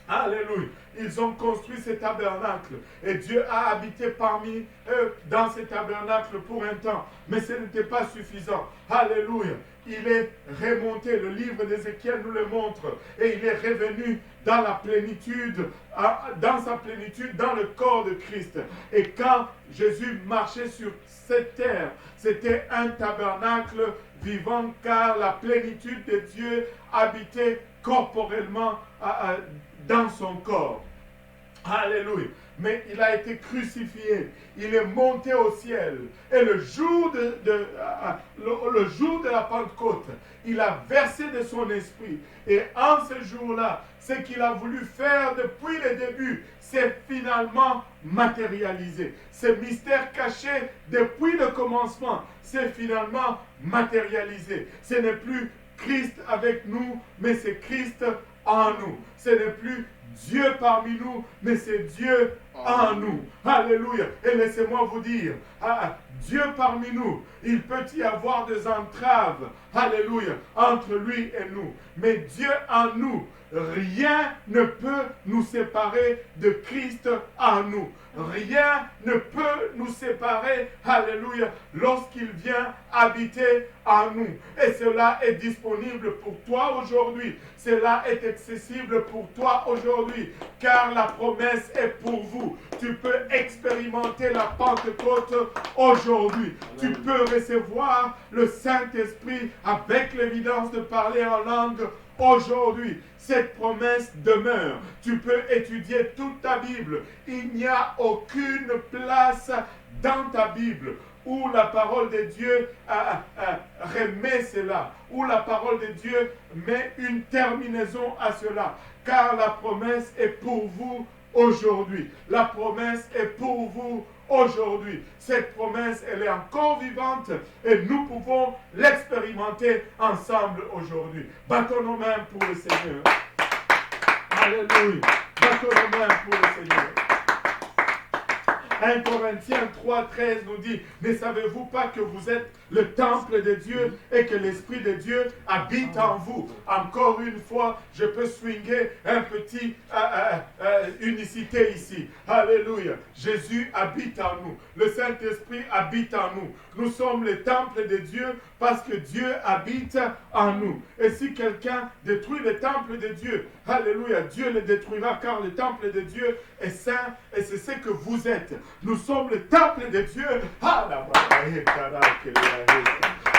Alléluia. Ils ont construit ce tabernacle et Dieu a habité parmi eux dans ce tabernacle pour un temps. Mais ce n'était pas suffisant. Alléluia. Il est remonté, le livre d'Ézéchiel nous le montre, et il est revenu dans la plénitude, dans sa plénitude, dans le corps de Christ. Et quand Jésus marchait sur cette terre, c'était un tabernacle vivant, car la plénitude de Dieu habitait corporellement dans son corps. Alléluia. Mais il a été crucifié, il est monté au ciel. Et le jour le jour de la Pentecôte, il a versé de son esprit. Et en ce jour-là, ce qu'il a voulu faire depuis le début, c'est finalement matérialisé. Ce mystère caché depuis le commencement, c'est finalement matérialisé. Ce n'est plus Christ avec nous, mais c'est Christ en nous. Ce n'est plus Dieu parmi nous, mais c'est Dieu en nous. Alléluia. Et laissez-moi vous dire, Dieu parmi nous, il peut y avoir des entraves, alléluia, entre lui et nous. Mais Dieu en nous, rien ne peut nous séparer de Christ en nous. Rien ne peut nous séparer, alléluia, lorsqu'il vient habiter en nous. Et cela est disponible pour toi aujourd'hui. Cela est accessible pour toi aujourd'hui, car la promesse est pour vous. Tu peux expérimenter la Pentecôte aujourd'hui. Tu peux recevoir le Saint-Esprit avec l'évidence de parler en langue aujourd'hui. Cette promesse demeure. Tu peux étudier toute ta Bible. Il n'y a aucune place dans ta Bible où la parole de Dieu remet cela, où la parole de Dieu met une terminaison à cela, car la promesse est pour vous aujourd'hui. La promesse est pour vous aujourd'hui. Cette promesse, elle est encore vivante et nous pouvons l'expérimenter ensemble aujourd'hui. Battons nos mains pour le Seigneur. Alléluia. Battons nos mains pour le Seigneur. 1 Corinthiens 3,13 nous dit, ne savez-vous pas que vous êtes le temple de Dieu et que l'Esprit de Dieu habite en vous? Encore une fois, je peux swinguer un petit unicité ici. Alléluia. Jésus habite en nous. Le Saint-Esprit habite en nous. Nous sommes le temple de Dieu parce que Dieu habite en nous. Et si quelqu'un détruit le temple de Dieu, alléluia, Dieu le détruira car le temple de Dieu est saint et c'est ce que vous êtes. Nous sommes le temple de Dieu.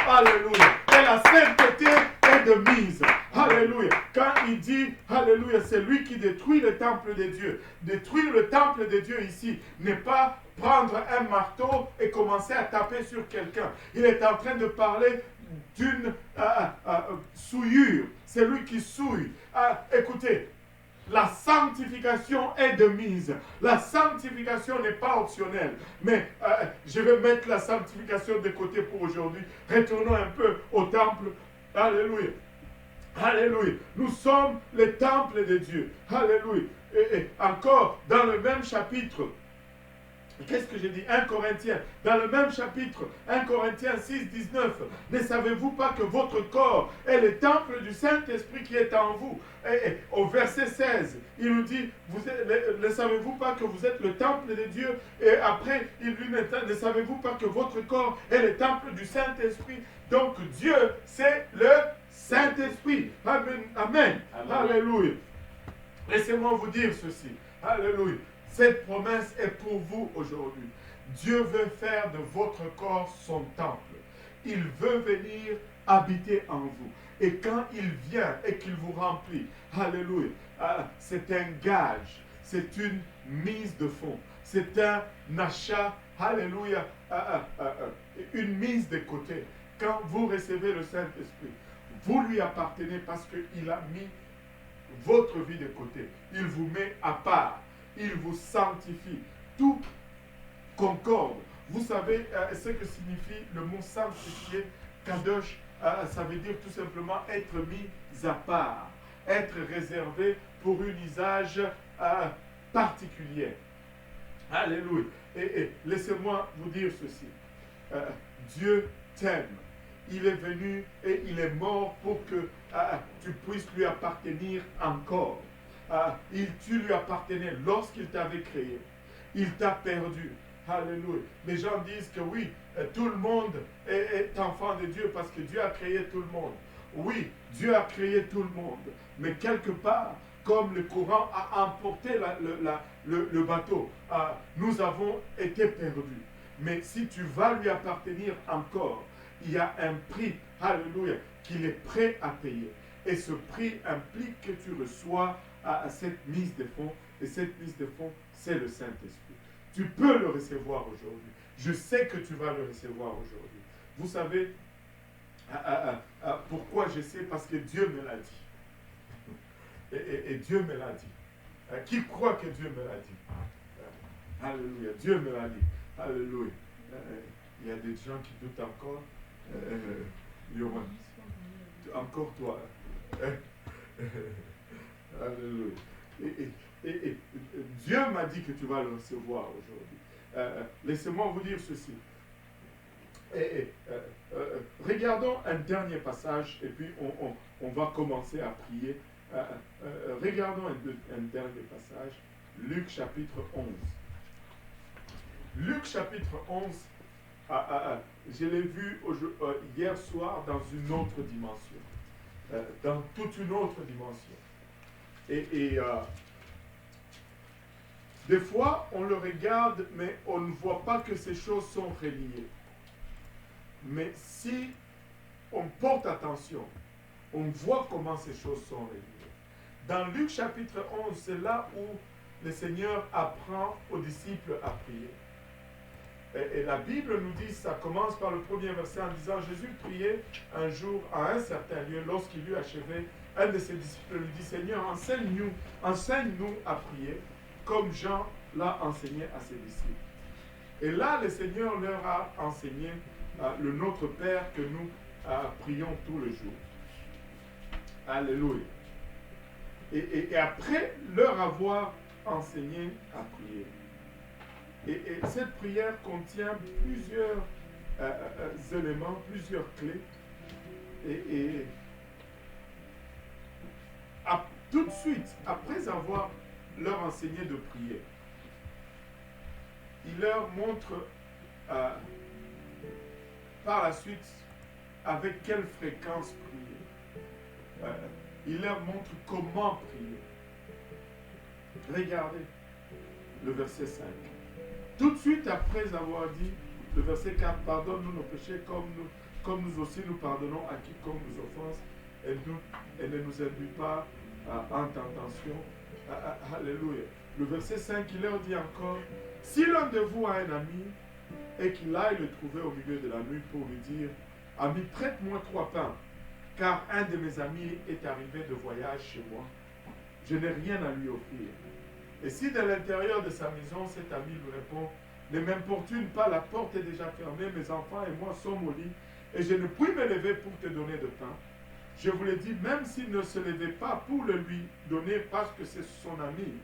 Alléluia. Et la sainteté est de mise. Alléluia. Quand il dit, alléluia, c'est lui qui détruit le temple de Dieu. Détruire le temple de Dieu ici n'est pas prendre un marteau et commencer à taper sur quelqu'un. Il est en train de parler d'une souillure. C'est lui qui souille. Écoutez, la sanctification est de mise. La sanctification n'est pas optionnelle. Mais je vais mettre la sanctification de côté pour aujourd'hui. Retournons un peu au temple. Alléluia. Alléluia. Nous sommes le temple de Dieu. Alléluia. Et encore, dans le même chapitre, qu'est-ce que j'ai dit? 1 Corinthiens. Dans le même chapitre, 1 Corinthiens 6, 19. Ne savez-vous pas que votre corps est le temple du Saint-Esprit qui est en vous? Et au verset 16, il nous dit, ne savez-vous pas que vous êtes le temple de Dieu? Et après, il dit, ne savez-vous pas que votre corps est le temple du Saint-Esprit? Donc Dieu, c'est le Saint-Esprit. Amen. Amen. Alléluia. Laissez-moi vous dire ceci. Alléluia. Cette promesse est pour vous aujourd'hui. Dieu veut faire de votre corps son temple. Il veut venir habiter en vous. Et quand il vient et qu'il vous remplit, alléluia, c'est un gage, c'est une mise de fonds. C'est un achat, alléluia, une mise de côté. Quand vous recevez le Saint-Esprit, vous lui appartenez parce qu'il a mis votre vie de côté. Il vous met à part. Il vous sanctifie. Tout concorde. Vous savez ce que signifie le mot sanctifié, kadosh, ça veut dire tout simplement être mis à part, être réservé pour un usage particulier. Alléluia. Et laissez-moi vous dire ceci. Dieu t'aime. Il est venu et il est mort pour que tu puisses lui appartenir encore. Tu lui appartenais lorsqu'il t'avait créé. Il t'a perdu. Alléluia. Les gens disent que oui, tout le monde est enfant de Dieu parce que Dieu a créé tout le monde. Oui, Dieu a créé tout le monde. Mais quelque part, comme le courant a emporté le bateau, nous avons été perdus. Mais si tu vas lui appartenir encore, il y a un prix, alléluia, qu'il est prêt à payer. Et ce prix implique que tu reçois cette mise de fonds. Et cette mise de fonds, c'est le Saint-Esprit. Tu peux le recevoir aujourd'hui. Je sais que tu vas le recevoir aujourd'hui. Vous savez pourquoi je sais? Parce que Dieu me l'a dit. Et Dieu me l'a dit. Qui croit que Dieu me l'a dit? Alléluia. Dieu me l'a dit. Alléluia. Il y a des gens qui doutent encore. Yohan. Encore toi. Alléluia. Et Dieu m'a dit que tu vas le recevoir aujourd'hui. Laissez-moi vous dire ceci. Regardons un dernier passage et puis on va commencer à prier. Regardons un dernier passage. Luc chapitre 11. Luc chapitre 11, je l'ai vu hier soir dans une autre dimension. Dans toute une autre dimension. Des fois, on le regarde, mais on ne voit pas que ces choses sont reliées. Mais si on porte attention, on voit comment ces choses sont reliées. Dans Luc chapitre 11, c'est là où le Seigneur apprend aux disciples à prier. Et la Bible nous dit, ça commence par le premier verset en disant, Jésus priait un jour à un certain lieu, lorsqu'il eut achevé, un de ses disciples lui dit, Seigneur, enseigne-nous à prier, comme Jean l'a enseigné à ses disciples. Et là, le Seigneur leur a enseigné le Notre Père que nous prions tous les jours. Alléluia. Et après leur avoir enseigné à prier. Et cette prière contient plusieurs éléments, plusieurs clés. Tout de suite, après avoir leur enseigné de prier, il leur montre par la suite avec quelle fréquence prier. Il leur montre comment prier. Regardez le verset 5. Tout de suite après avoir dit, le verset 4, pardonne-nous nos péchés comme nous aussi nous pardonnons à quiconque nous offense et ne nous induis pas en tentation. Alléluia. Le verset 5, il leur dit encore, si l'un de vous a un ami et qu'il aille le trouver au milieu de la nuit pour lui dire, ami, prête-moi 3 pains, car un de mes amis est arrivé de voyage chez moi. Je n'ai rien à lui offrir. Et si de l'intérieur de sa maison, cet ami lui répond, ne m'importune pas, la porte est déjà fermée, mes enfants et moi sommes au lit, et je ne puis me lever pour te donner de pain. Je vous l'ai dit, même s'il ne se levait pas pour le lui donner parce que c'est son ami,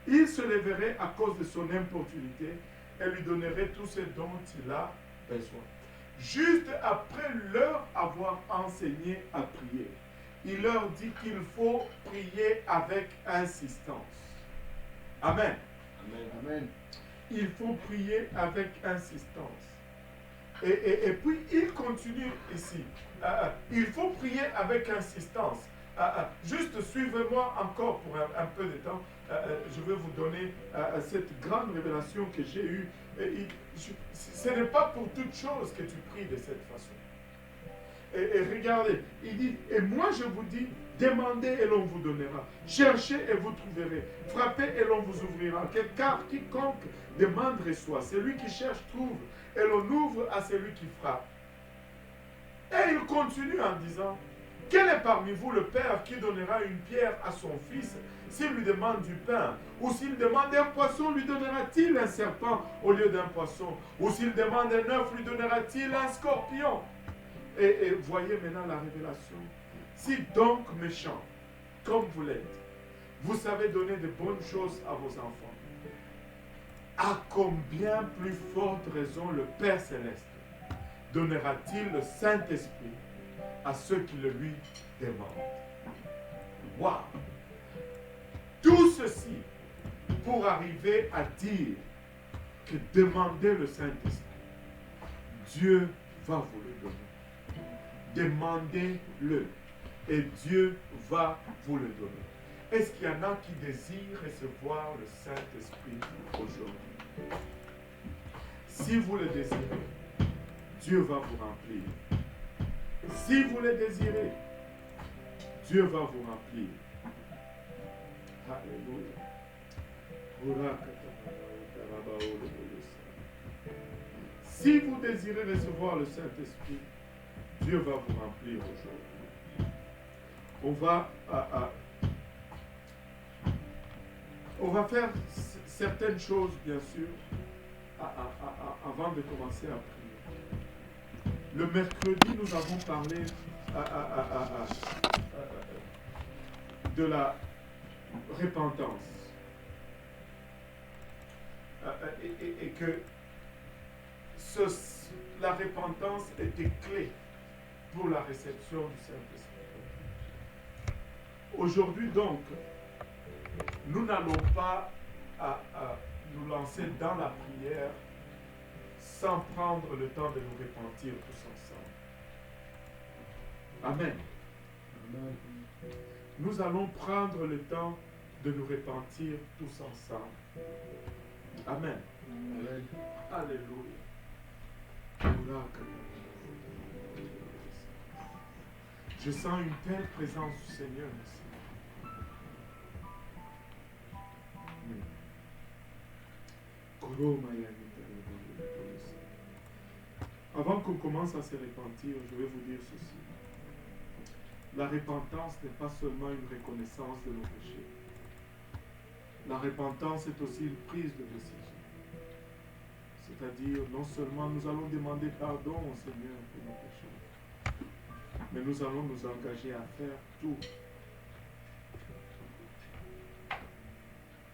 il se leverait à cause de son importunité et lui donnerait tout ce dont il a besoin. Juste après leur avoir enseigné à prier, il leur dit qu'il faut prier avec insistance. Amen. Amen. Amen. Il faut prier avec insistance. Et puis il continue ici. Il faut prier avec insistance. Juste suivez-moi encore pour un peu de temps. Je vais vous donner cette grande révélation que j'ai eue. Ce n'est pas pour toute chose que tu pries de cette façon. Et regardez, il dit, et moi je vous dis, Demandez et l'on vous donnera. Cherchez et vous trouverez. Frappez et l'on vous ouvrira. Car quiconque demande reçoit. Celui qui cherche trouve. Et l'on ouvre à celui qui frappe. Et il continue en disant, quel est parmi vous le père qui donnera une pierre à son fils s'il lui demande du pain? Ou s'il demande un poisson, lui donnera-t-il un serpent au lieu d'un poisson? Ou s'il demande un œuf, lui donnera-t-il un scorpion? Et voyez maintenant la révélation. Si donc méchants, comme vous l'êtes, vous savez donner de bonnes choses à vos enfants, à combien plus forte raison le Père Céleste donnera-t-il le Saint-Esprit à ceux qui le lui demandent? Waouh! Tout ceci pour arriver à dire que demandez le Saint-Esprit, Dieu va vous le donner. Demandez-le et Dieu va vous le donner. Est-ce qu'il y en a qui désirent recevoir le Saint-Esprit aujourd'hui? Si vous le désirez, Dieu va vous remplir. Si vous le désirez, Dieu va vous remplir. Alléluia. Si vous désirez recevoir le Saint-Esprit, Dieu va vous remplir aujourd'hui. On va faire certaines choses, bien sûr, avant de commencer à prier. Le mercredi, nous avons parlé de la repentance. Et que la repentance était clé pour la réception du Saint-Esprit. Aujourd'hui donc, nous n'allons pas nous lancer dans la prière sans prendre le temps de nous repentir tous ensemble. Amen. Amen. Nous allons prendre le temps de nous repentir tous ensemble. Amen. Amen. Alléluia. Je sens une telle présence du Seigneur ici. Avant qu'on commence à se repentir, je vais vous dire ceci. La repentance n'est pas seulement une reconnaissance de nos péchés. La repentance est aussi une prise de décision. C'est-à-dire, non seulement nous allons demander pardon au Seigneur pour nos péchés, mais nous allons nous engager à faire tout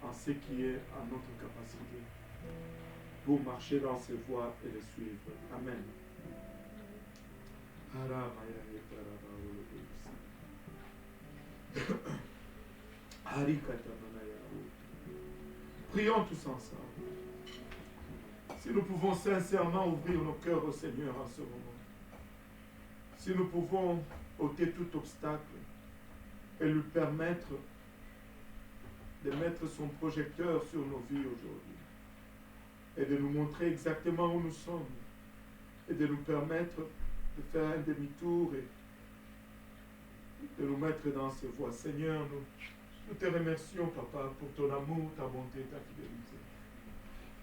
en ce qui est à notre capacité pour marcher dans ses voies et les suivre. Amen. Prions tous ensemble. Si nous pouvons sincèrement ouvrir nos cœurs au Seigneur en ce moment, si nous pouvons ôter tout obstacle et lui permettre de mettre son projecteur sur nos vies aujourd'hui et de nous montrer exactement où nous sommes et de nous permettre de faire un demi-tour et de nous mettre dans ses voies. Seigneur, nous te remercions, Papa, pour ton amour, ta bonté, ta fidélité.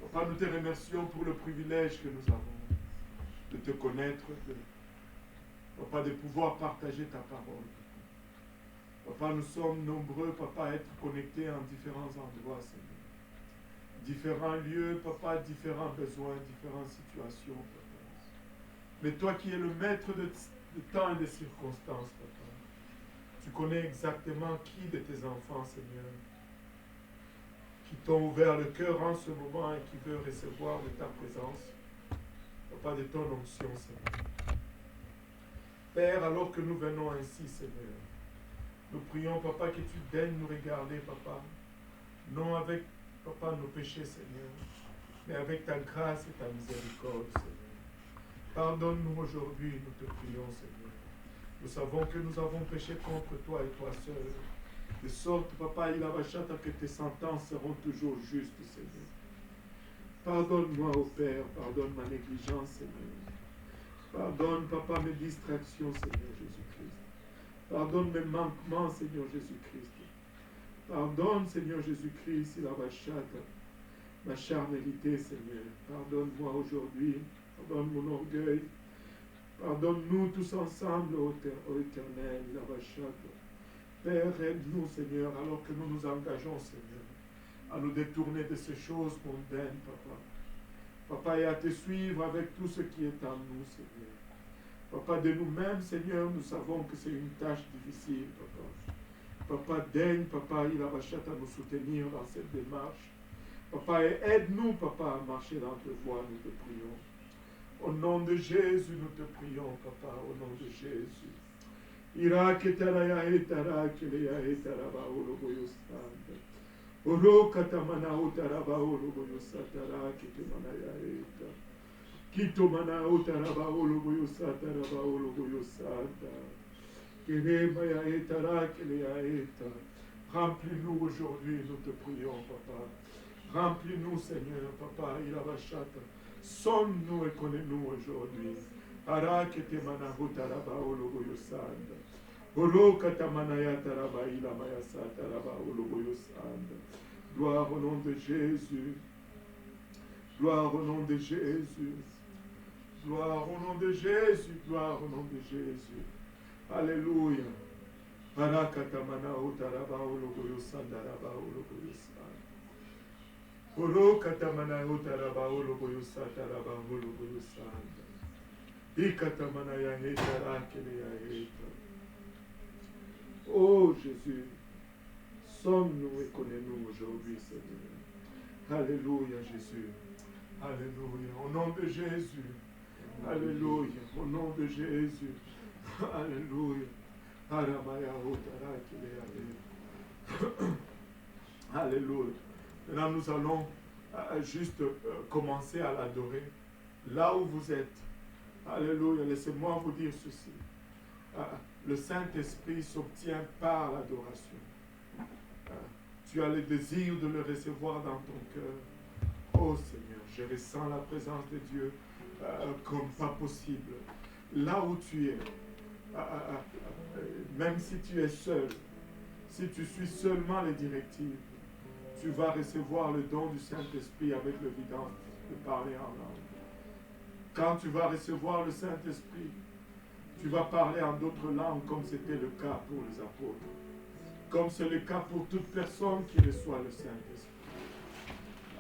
Papa, nous te remercions pour le privilège que nous avons de te connaître, Papa, de pouvoir partager ta parole. Papa, nous sommes nombreux, Papa, à être connectés en différents endroits, Seigneur. Différents lieux, Papa, différents besoins, différentes situations, Papa. Mais toi qui es le maître de temps et de circonstances, Papa, tu connais exactement qui de tes enfants, Seigneur, qui t'ont ouvert le cœur en ce moment et qui veut recevoir de ta présence, Papa, de ton onction, Seigneur. Père, alors que nous venons ainsi, Seigneur, nous prions, Papa, que tu daignes nous regarder, Papa, non avec, Papa, nos péchés, Seigneur, mais avec ta grâce et ta miséricorde, Seigneur. Pardonne-nous aujourd'hui, nous te prions, Seigneur. Nous savons que nous avons péché contre toi et toi seul. De sorte, Papa, il avachata que tes sentences seront toujours justes, Seigneur. Pardonne-moi, ô Père, pardonne ma négligence, Seigneur. Pardonne, Papa, mes distractions, Seigneur Jésus-Christ. Pardonne mes manquements, Seigneur Jésus-Christ. Pardonne, Seigneur Jésus-Christ, il a ma charnalité, Seigneur. Pardonne-moi aujourd'hui. Pardonne mon orgueil. Pardonne-nous tous ensemble, ô Éternel, la Vachata. Père, aide-nous, Seigneur, alors que nous nous engageons, Seigneur, à nous détourner de ces choses mondaines, Papa. Papa, et à te suivre avec tout ce qui est en nous, Seigneur. Papa, de nous-mêmes, Seigneur, nous savons que c'est une tâche difficile, Papa. Papa, daigne, Papa, il a Vachata à nous soutenir dans cette démarche. Papa, et aide-nous, Papa, à marcher dans tes voies, nous te prions. Au nom de Jésus, nous te prions, Papa, au nom de Jésus. Iraketaraya etara kelea etaraba oloboyo sanda. Oro katamana utaraba oloboyo satara kitemanaya eta. Kitomana utaraba oloboyo sataraba oloboyo sanda. Keremaya etara kelea eta. Remplis-nous aujourd'hui, nous te prions, Papa. Remplis-nous, Seigneur, Papa, Iravachata. Sonne-nous et connais-nous aujourd'hui. Arakete manahu taraba oloboyo sanda. Olo katamanaya taraba ilamaya sataraba oloboyo sanda. Gloire au nom de Jésus. Gloire au nom de Jésus. Gloire au nom de Jésus. Gloire au nom de Jésus. Alléluia. Arakatamanao taraba oloboyo sanda raba oloboyo sanda. Olo katamanao taraba oloboyo sataraba oloboyo sanda. Ikatamanaya hetara keleya heta. Oh Jésus, sonne-nous et connais-nous aujourd'hui, Seigneur. Alléluia, Jésus. Alléluia. Au nom de Jésus. Alléluia. Au nom de Jésus. Alléluia. Aramaya hetara keleya heta. Alléluia. Maintenant, nous allons juste commencer à l'adorer là où vous êtes. Alléluia. Laissez-moi vous dire ceci. Le Saint-Esprit s'obtient par l'adoration. Tu as le désir de le recevoir dans ton cœur. Oh Seigneur, je ressens la présence de Dieu comme pas possible. Là où tu es, même si tu es seul, si tu suis seulement les directives, tu vas recevoir le don du Saint-Esprit avec l'évidence de parler en langue. Quand tu vas recevoir le Saint-Esprit, tu vas parler en d'autres langues comme c'était le cas pour les apôtres. Comme c'est le cas pour toute personne qui reçoit le Saint-Esprit.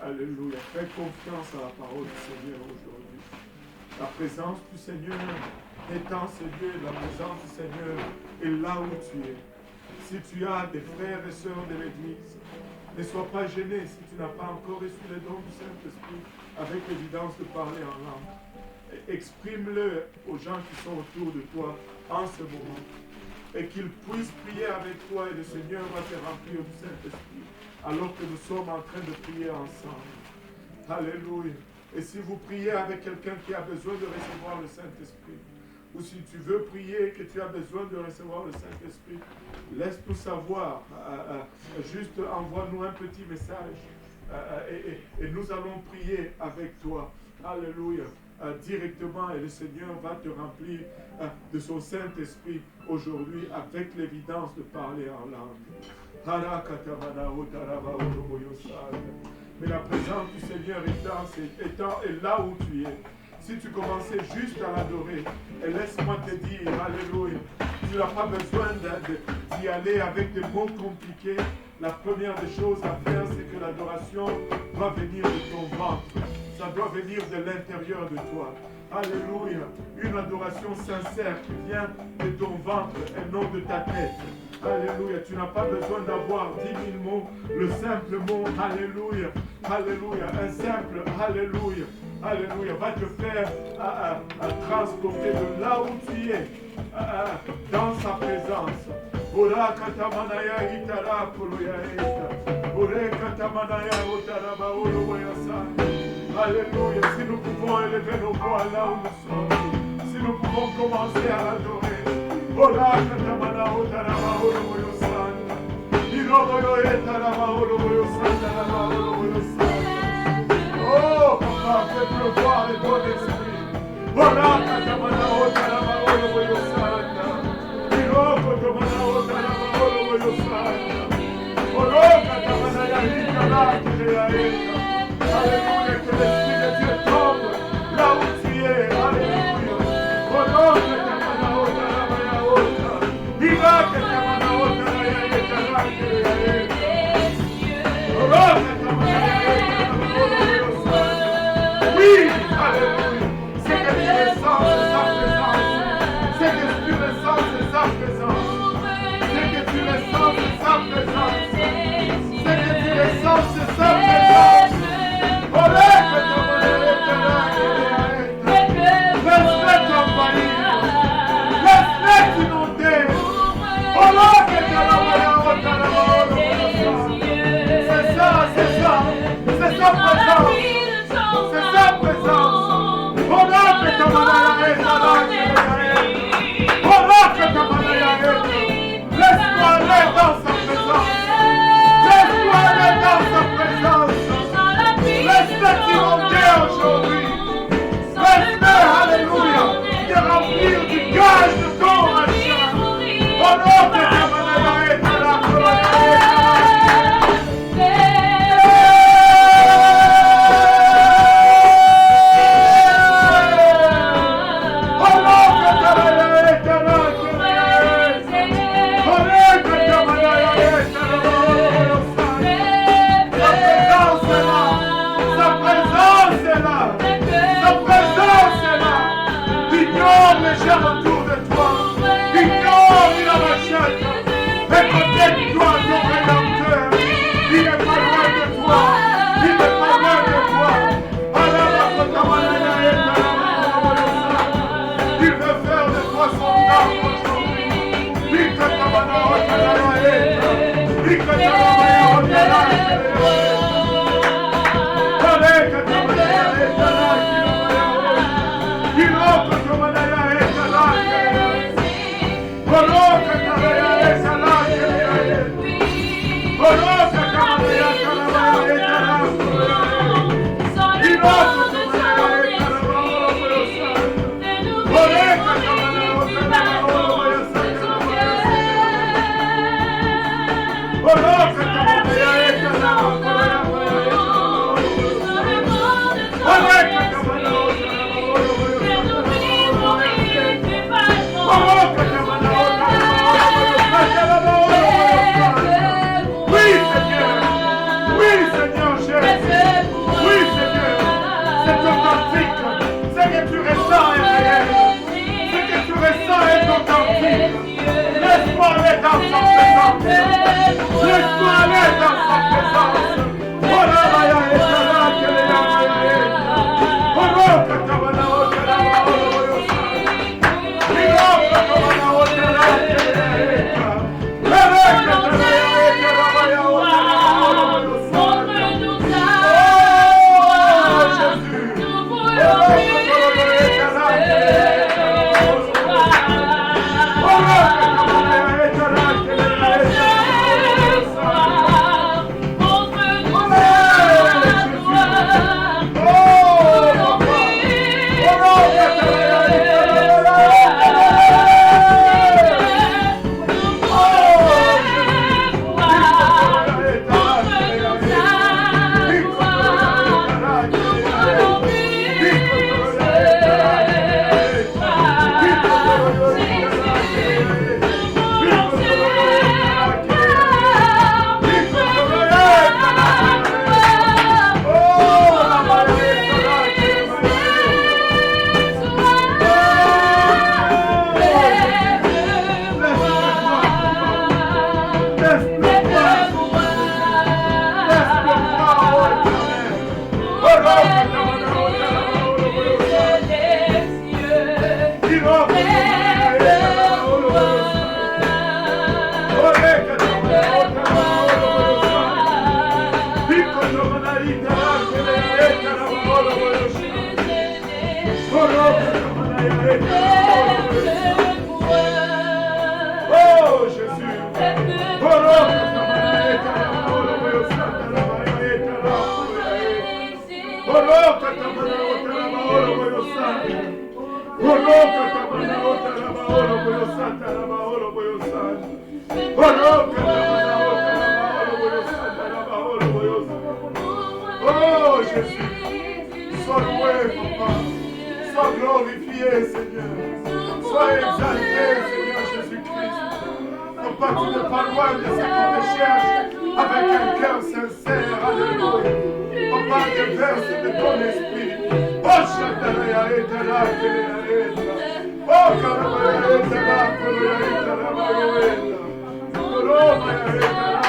Alléluia. Fais confiance à la parole du Seigneur aujourd'hui. La présence du Seigneur est en ce lieu. La présence du Seigneur est là où tu es. Si tu as des frères et sœurs de l'Église, ne sois pas gêné si tu n'as pas encore reçu le don du Saint-Esprit avec l'évidence de parler en langue. Exprime-le aux gens qui sont autour de toi en ce moment et qu'ils puissent prier avec toi et le Seigneur va te remplir du Saint-Esprit alors que nous sommes en train de prier ensemble. Alléluia. Et si vous priez avec quelqu'un qui a besoin de recevoir le Saint-Esprit, ou si tu veux prier que tu as besoin de recevoir le Saint-Esprit, laisse-nous savoir. Juste envoie-nous un petit message et nous allons prier avec toi. Alléluia. Directement et le Seigneur va te remplir de son Saint-Esprit aujourd'hui avec l'évidence de parler en langue. Mais la présence du Seigneur est là où tu es. Si tu commençais juste à l'adorer, et laisse-moi te dire, alléluia, tu n'as pas besoin d'y aller avec des mots compliqués. La première des choses à faire, c'est que l'adoration doit venir de ton ventre. Ça doit venir de l'intérieur de toi. Alléluia. Une adoration sincère qui vient de ton ventre et non de ta tête. Alléluia. Tu n'as pas besoin d'avoir 10 000 mots. Le simple mot, alléluia. Alléluia. Un simple alléluia. Alléluia. Va te faire transporter de là où tu es dans sa présence. Ora katamanaya itara koloya eta. Ore katamanaya otaraba oloya sa. Alléluia. Si nous pouvons élever nos voix là où nous sommes, si nous pouvons commencer à l'adorer. Ora katamana otaraba oloya sa. Iroboyo etaraba oloya sa. Oh, papa, fais pleuvoir le bon esprit. Ora katamana otaraba oloya sa. Iroboyo Oh Jésus, sois loué, Papa. Sois glorifié, Seigneur. Sois exalté, Seigneur Jésus-Christ. Papa, tu n'es pas loin de ceux qui te cherchent avec un cœur sincère. Alléluia. Papa, déverse de ton esprit. Oh, Shaddai, Etala, Kelea, oh, Karabaya, Etala, Kolea, Etala, Mayoela. Kolomaya, Etala,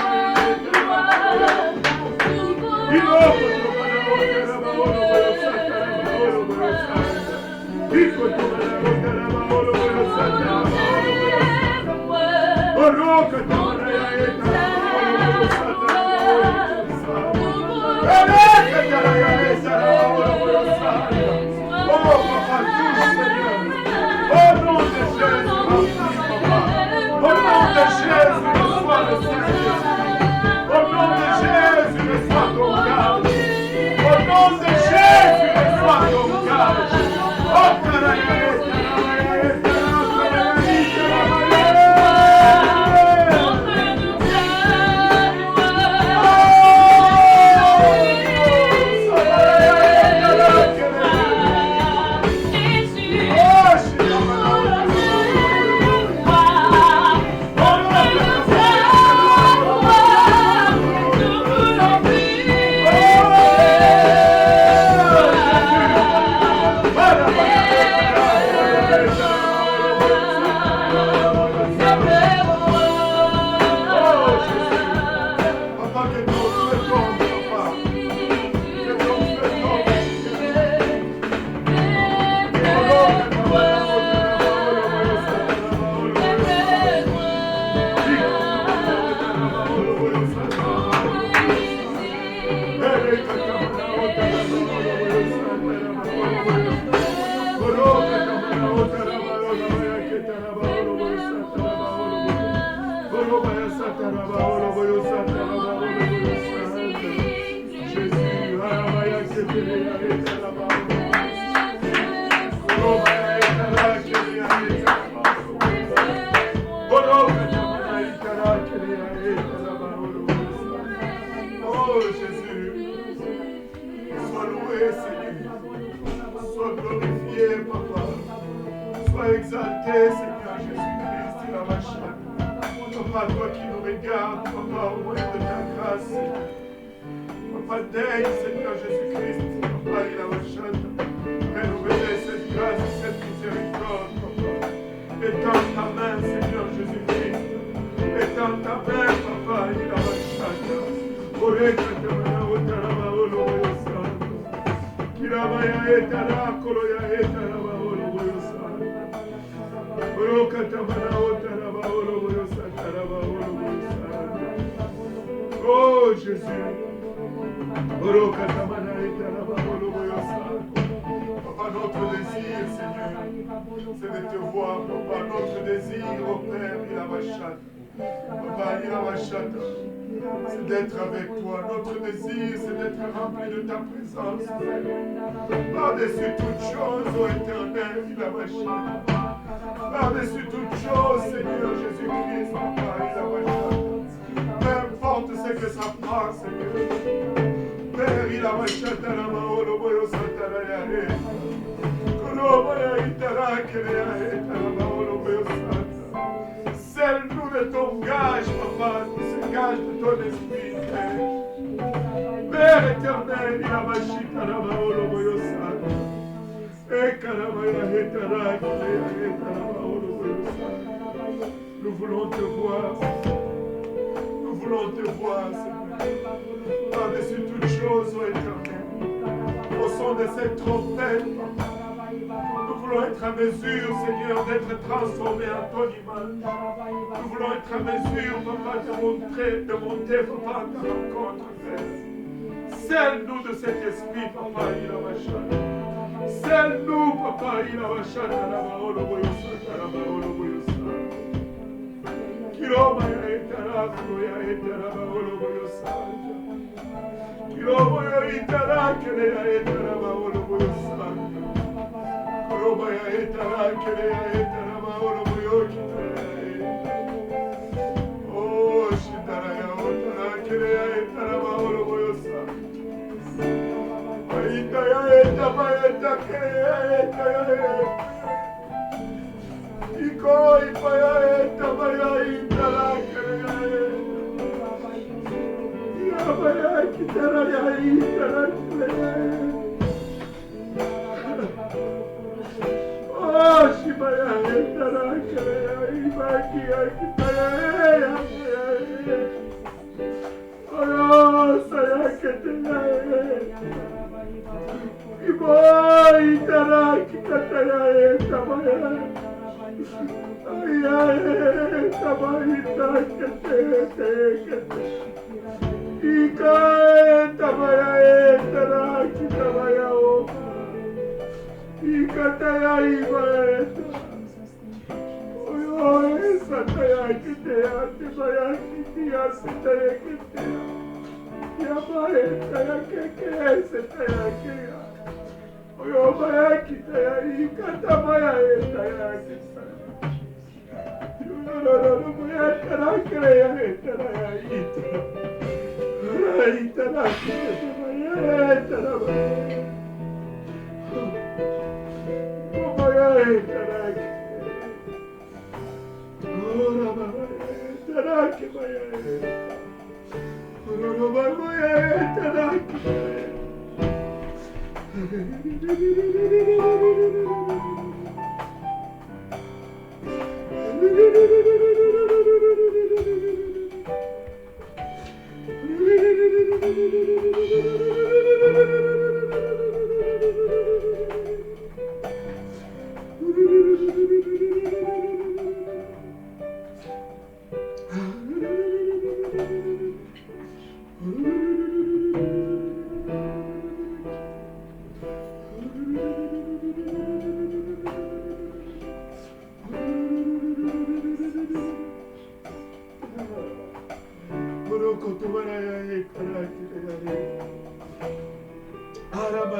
Oh Jésus, sois loué Seigneur, sois glorifié Papa, sois exalté Seigneur Jésus-Christ, il a ma chaîne. Papa, toi qui nous regardes, Papa, au moyen de ta grâce, Seigneur. Papa, daigne Seigneur Jésus-Christ, Papa, il a ma chaîne. Rénover cette grâce et cette miséricorde, Papa. Étends ta main, Seigneur Jésus-Christ. Étends ta main, Papa, il a ma chaîne. Oh Jésus, Papa, notre désir, Seigneur, c'est de te voir, Papa. Notre désir, oh Père, il a ma chatte. Papa, il a ma chatte. C'est d'être avec toi. Notre désir, c'est d'être rempli de ta présence. Par-dessus toute chose, ô Éternel, il a ma chatte. Par-dessus toute chose, Seigneur Jésus-Christ, Papa, il a ma chatte. Peu importe ce que ça prend, Seigneur. Père, il a ma chatte à la main, oh, le boyo satana yare. Kolomaya itara kelea etara ma, oh, le boyo satana. Scelle-nous de ton gage, Papa, de ce gage de ton esprit, Père. Père éternel, il a ma chita à la main, oh, le boyo satana. Nous voulons te voir, nous voulons te voir, Seigneur, par-dessus toutes choses, ô Éternel, au son de cette trompette, nous voulons être à mesure, Seigneur, d'être transformés en ton image. Nous voulons être à mesure, Papa, de monter, Papa, à ta rencontre, Père. Scelle-nous de cet esprit, Papa, il a ma chaîne. Scelle-nous, Papa, il a ma chaîne, à la maolo, à la maolo, Kiroma ya etara, ya etara, maolo, Kiroma ya etara, kere ya etara, maolo, Kiroma ya etara, kere ya etara, maolo, Oh, shitara ya otara, kere ya etara, maolo, Aita ya eta maeta kere ya eta ya Iko ipa ya eta maya ita la kere ya Ya maya kitara ya ita la kere ya Oh shimaya eta la kere ya Ibaki ya kitara ya Oh saya ketela Ibai taraki kataya tamaya Ayae tamayita kate Ikae tamaya taraki tamaya opa Ikataya ibaeta Oyo sataya kitea Tibaya kitea sitaya kitea Yabaeta ya keke setaya kitea Oyo maya kitaya ikatamaya etaya kitaya Yurororo maya tarakaya etaya ita Itara kitaya etara Maya etara kitaya Ora maya etara kitaya Ora maya etara kitaya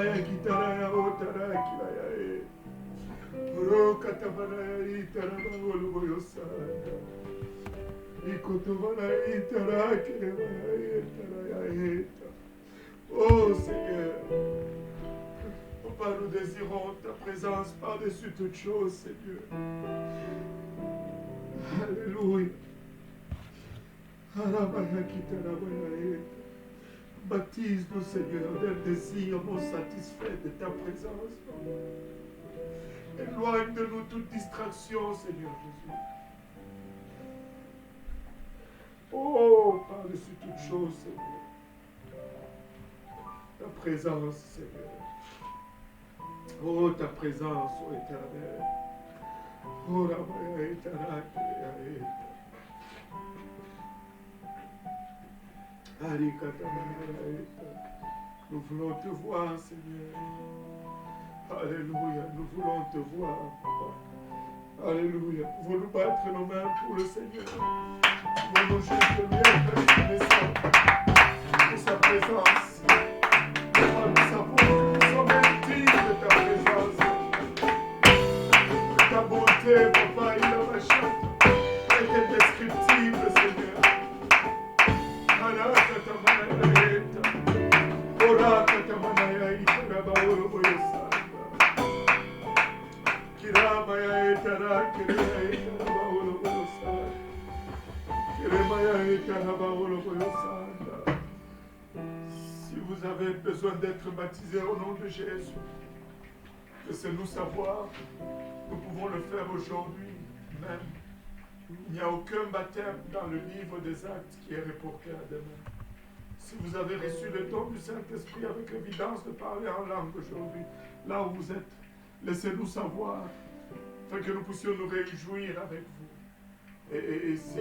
Maya Kitaraya Otara Kiraya. Rokatamanaya Itaraba Oloboyosana. Ikotomanaya Itara Kiremaya Itaraya Eta. Oh Seigneur, Papa, nous désirons ta présence par-dessus toute chose, Seigneur. Alléluia. Baptise-nous, Seigneur, d'un désir non satisfait de ta présence. Éloigne de nous toute distraction, Seigneur Jésus. Oh, par-dessus toute chose, Seigneur. Ta présence, Seigneur. Oh, ta présence, ô Éternel. Oh, Ramaya Éternel. Nous voulons te voir, Seigneur. Alléluia, nous voulons te voir, Papa. Alléluia. Nous voulons battre nos mains pour le Seigneur. Nous voulons juste bien reconnaissant pour sa présence. Nous savons que nous sommes intimes de ta présence. De ta bonté, Papa, il a ma chante. Elle est indescriptible, Seigneur. Si vous avez besoin d'être baptisé au nom de Jésus, laissez-nous savoir. Nous pouvons le faire aujourd'hui même. Il n'y a aucun baptême dans le livre des actes qui est reporté à demain. Si vous avez reçu le don du Saint-Esprit avec l'évidence de parler en langue aujourd'hui, là où vous êtes, laissez-nous savoir, afin que nous puissions nous réjouir avec vous. Et si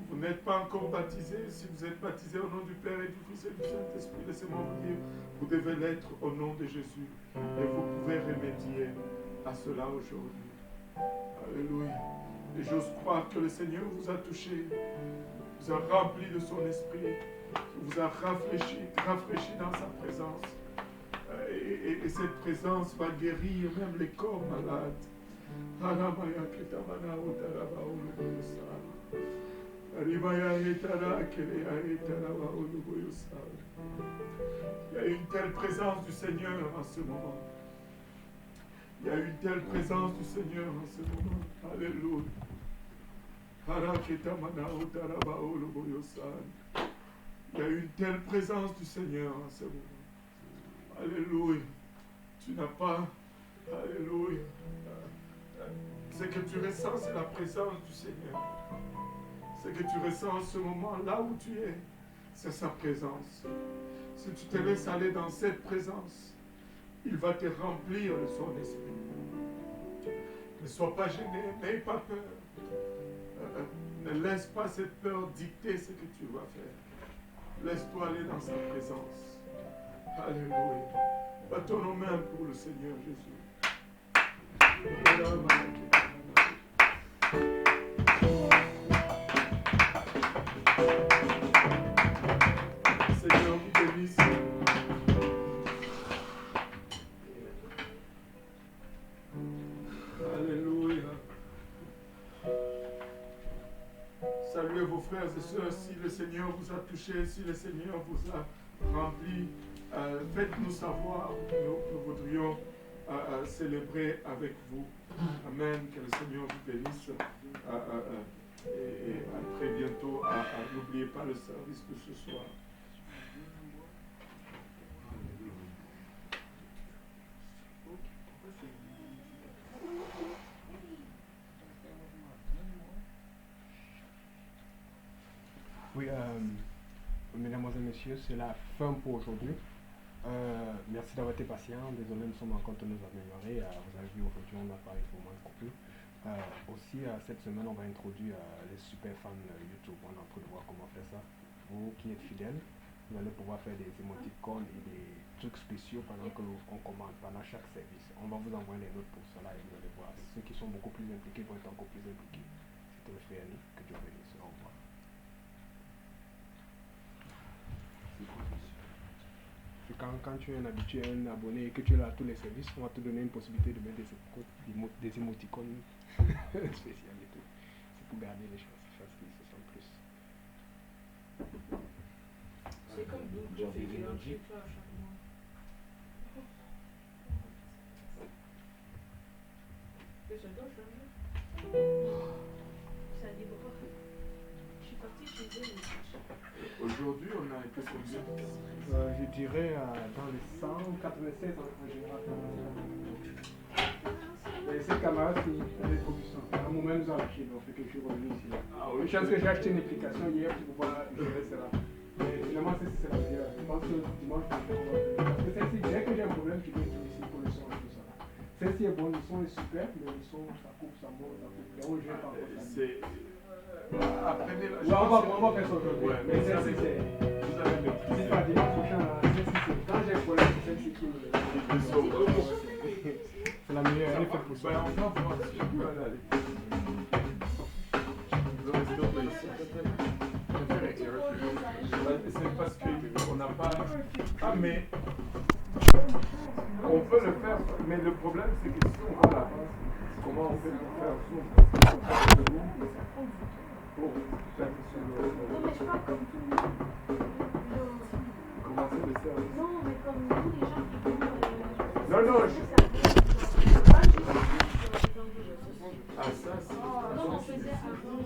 vous n'êtes pas encore baptisé, si vous êtes baptisé au nom du Père et du Fils et du Saint-Esprit, laissez-moi vous dire, vous devez l'être au nom de Jésus. Et vous pouvez remédier à cela aujourd'hui. Alléluia. Et j'ose croire que le Seigneur vous a touché, vous a rempli de son esprit, vous a rafraîchi dans sa présence. Et cette présence va guérir même les corps malades. Il y a une telle présence du Seigneur en ce moment. Il y a une telle présence du Seigneur en ce moment. Alléluia. Il y a une telle présence du Seigneur en ce moment. Alléluia. Tu n'as pas. Alléluia. Ce que tu ressens, c'est la présence du Seigneur. Ce que tu ressens en ce moment, là où tu es, c'est sa présence. Si tu te laisses aller dans cette présence, il va te remplir de son esprit. Ne sois pas gêné, n'aie pas peur. Ne laisse pas cette peur dicter ce que tu vas faire. Laisse-toi aller dans sa présence. Alléluia. Battons nos mains pour le Seigneur Jésus. Seigneur, vous bénisse. Alléluia. Saluez vos frères et sœurs. Si le Seigneur vous a touché, si le Seigneur vous a rempli, faites-nous savoir. Nous voudrions célébrer avec vous. Amen. Que le Seigneur vous bénisse. Et à très bientôt. N'oubliez pas le service de ce soir. Oui, mesdames et messieurs, c'est la fin pour aujourd'hui. Merci d'avoir été patient. Désolé, nous sommes encore de nous améliorer. Vous avez vu, aujourd'hui, on n'a pas eu vraiment de coupure. Aussi, cette semaine, on va introduire les super fans YouTube. On est en train de voir comment faire ça. Vous qui êtes fidèles, vous allez pouvoir faire des émoticônes et des trucs spéciaux pendant qu'on commande, pendant chaque service. On va vous envoyer les notes pour cela et vous allez voir. Ceux qui sont beaucoup plus impliqués vont être encore plus impliqués. C'était le frère Nick. Que Dieu bénisse. Au revoir. quand tu es un habitué, un abonné et que tu es là à tous les services, on va te donner une possibilité de mettre des émoticônes spéciales et tout. C'est pour garder les choses faciles, c'est sans plus. C'est comme Google configure chez toi à chaque mois. Que ça doit changer. Ça livre pas. Je suis partie chez eux. Aujourd'hui, on a été combien? Je dirais dans les 196 en général. Et ces camarades qui ont des productions. À un moment, nous avons lâché, donc fait que je suis revenu ici. Ah oui. Je pense que j'ai acheté une application hier pour pouvoir gérer cela. Mais finalement, c'est la meilleure. Je pense que dimanche, parce que celle-ci, dès que j'ai un problème, je vais ici pour le son et tout ça. Celle-ci est bonne, le son est super, mais le son, ça coupe, ça monte, ça coupe. Et on gère pas encore ça. Après, on va faire ça aujourd'hui. Ouais, mais celle-ci, c'est. Vous avez le C'est pas dimanche prochain, là. Celle-ci, c'est. Quand j'ai un problème, c'est celle-ci qui me. C'est la meilleure, elle est faite pour ça. On va voir si on peut aller. C'est parce qu'on n'a pas. Ah, mais. On peut le faire, mais le problème c'est que si on va à la base, comment on fait pour faire ça? Pour faire Non, mais je parle comme tout le monde. commencer le service. Non, mais comme tous les gens qui vont. Non, C'est pas juste. Ah, ça, c'est. Comme on faisait avant.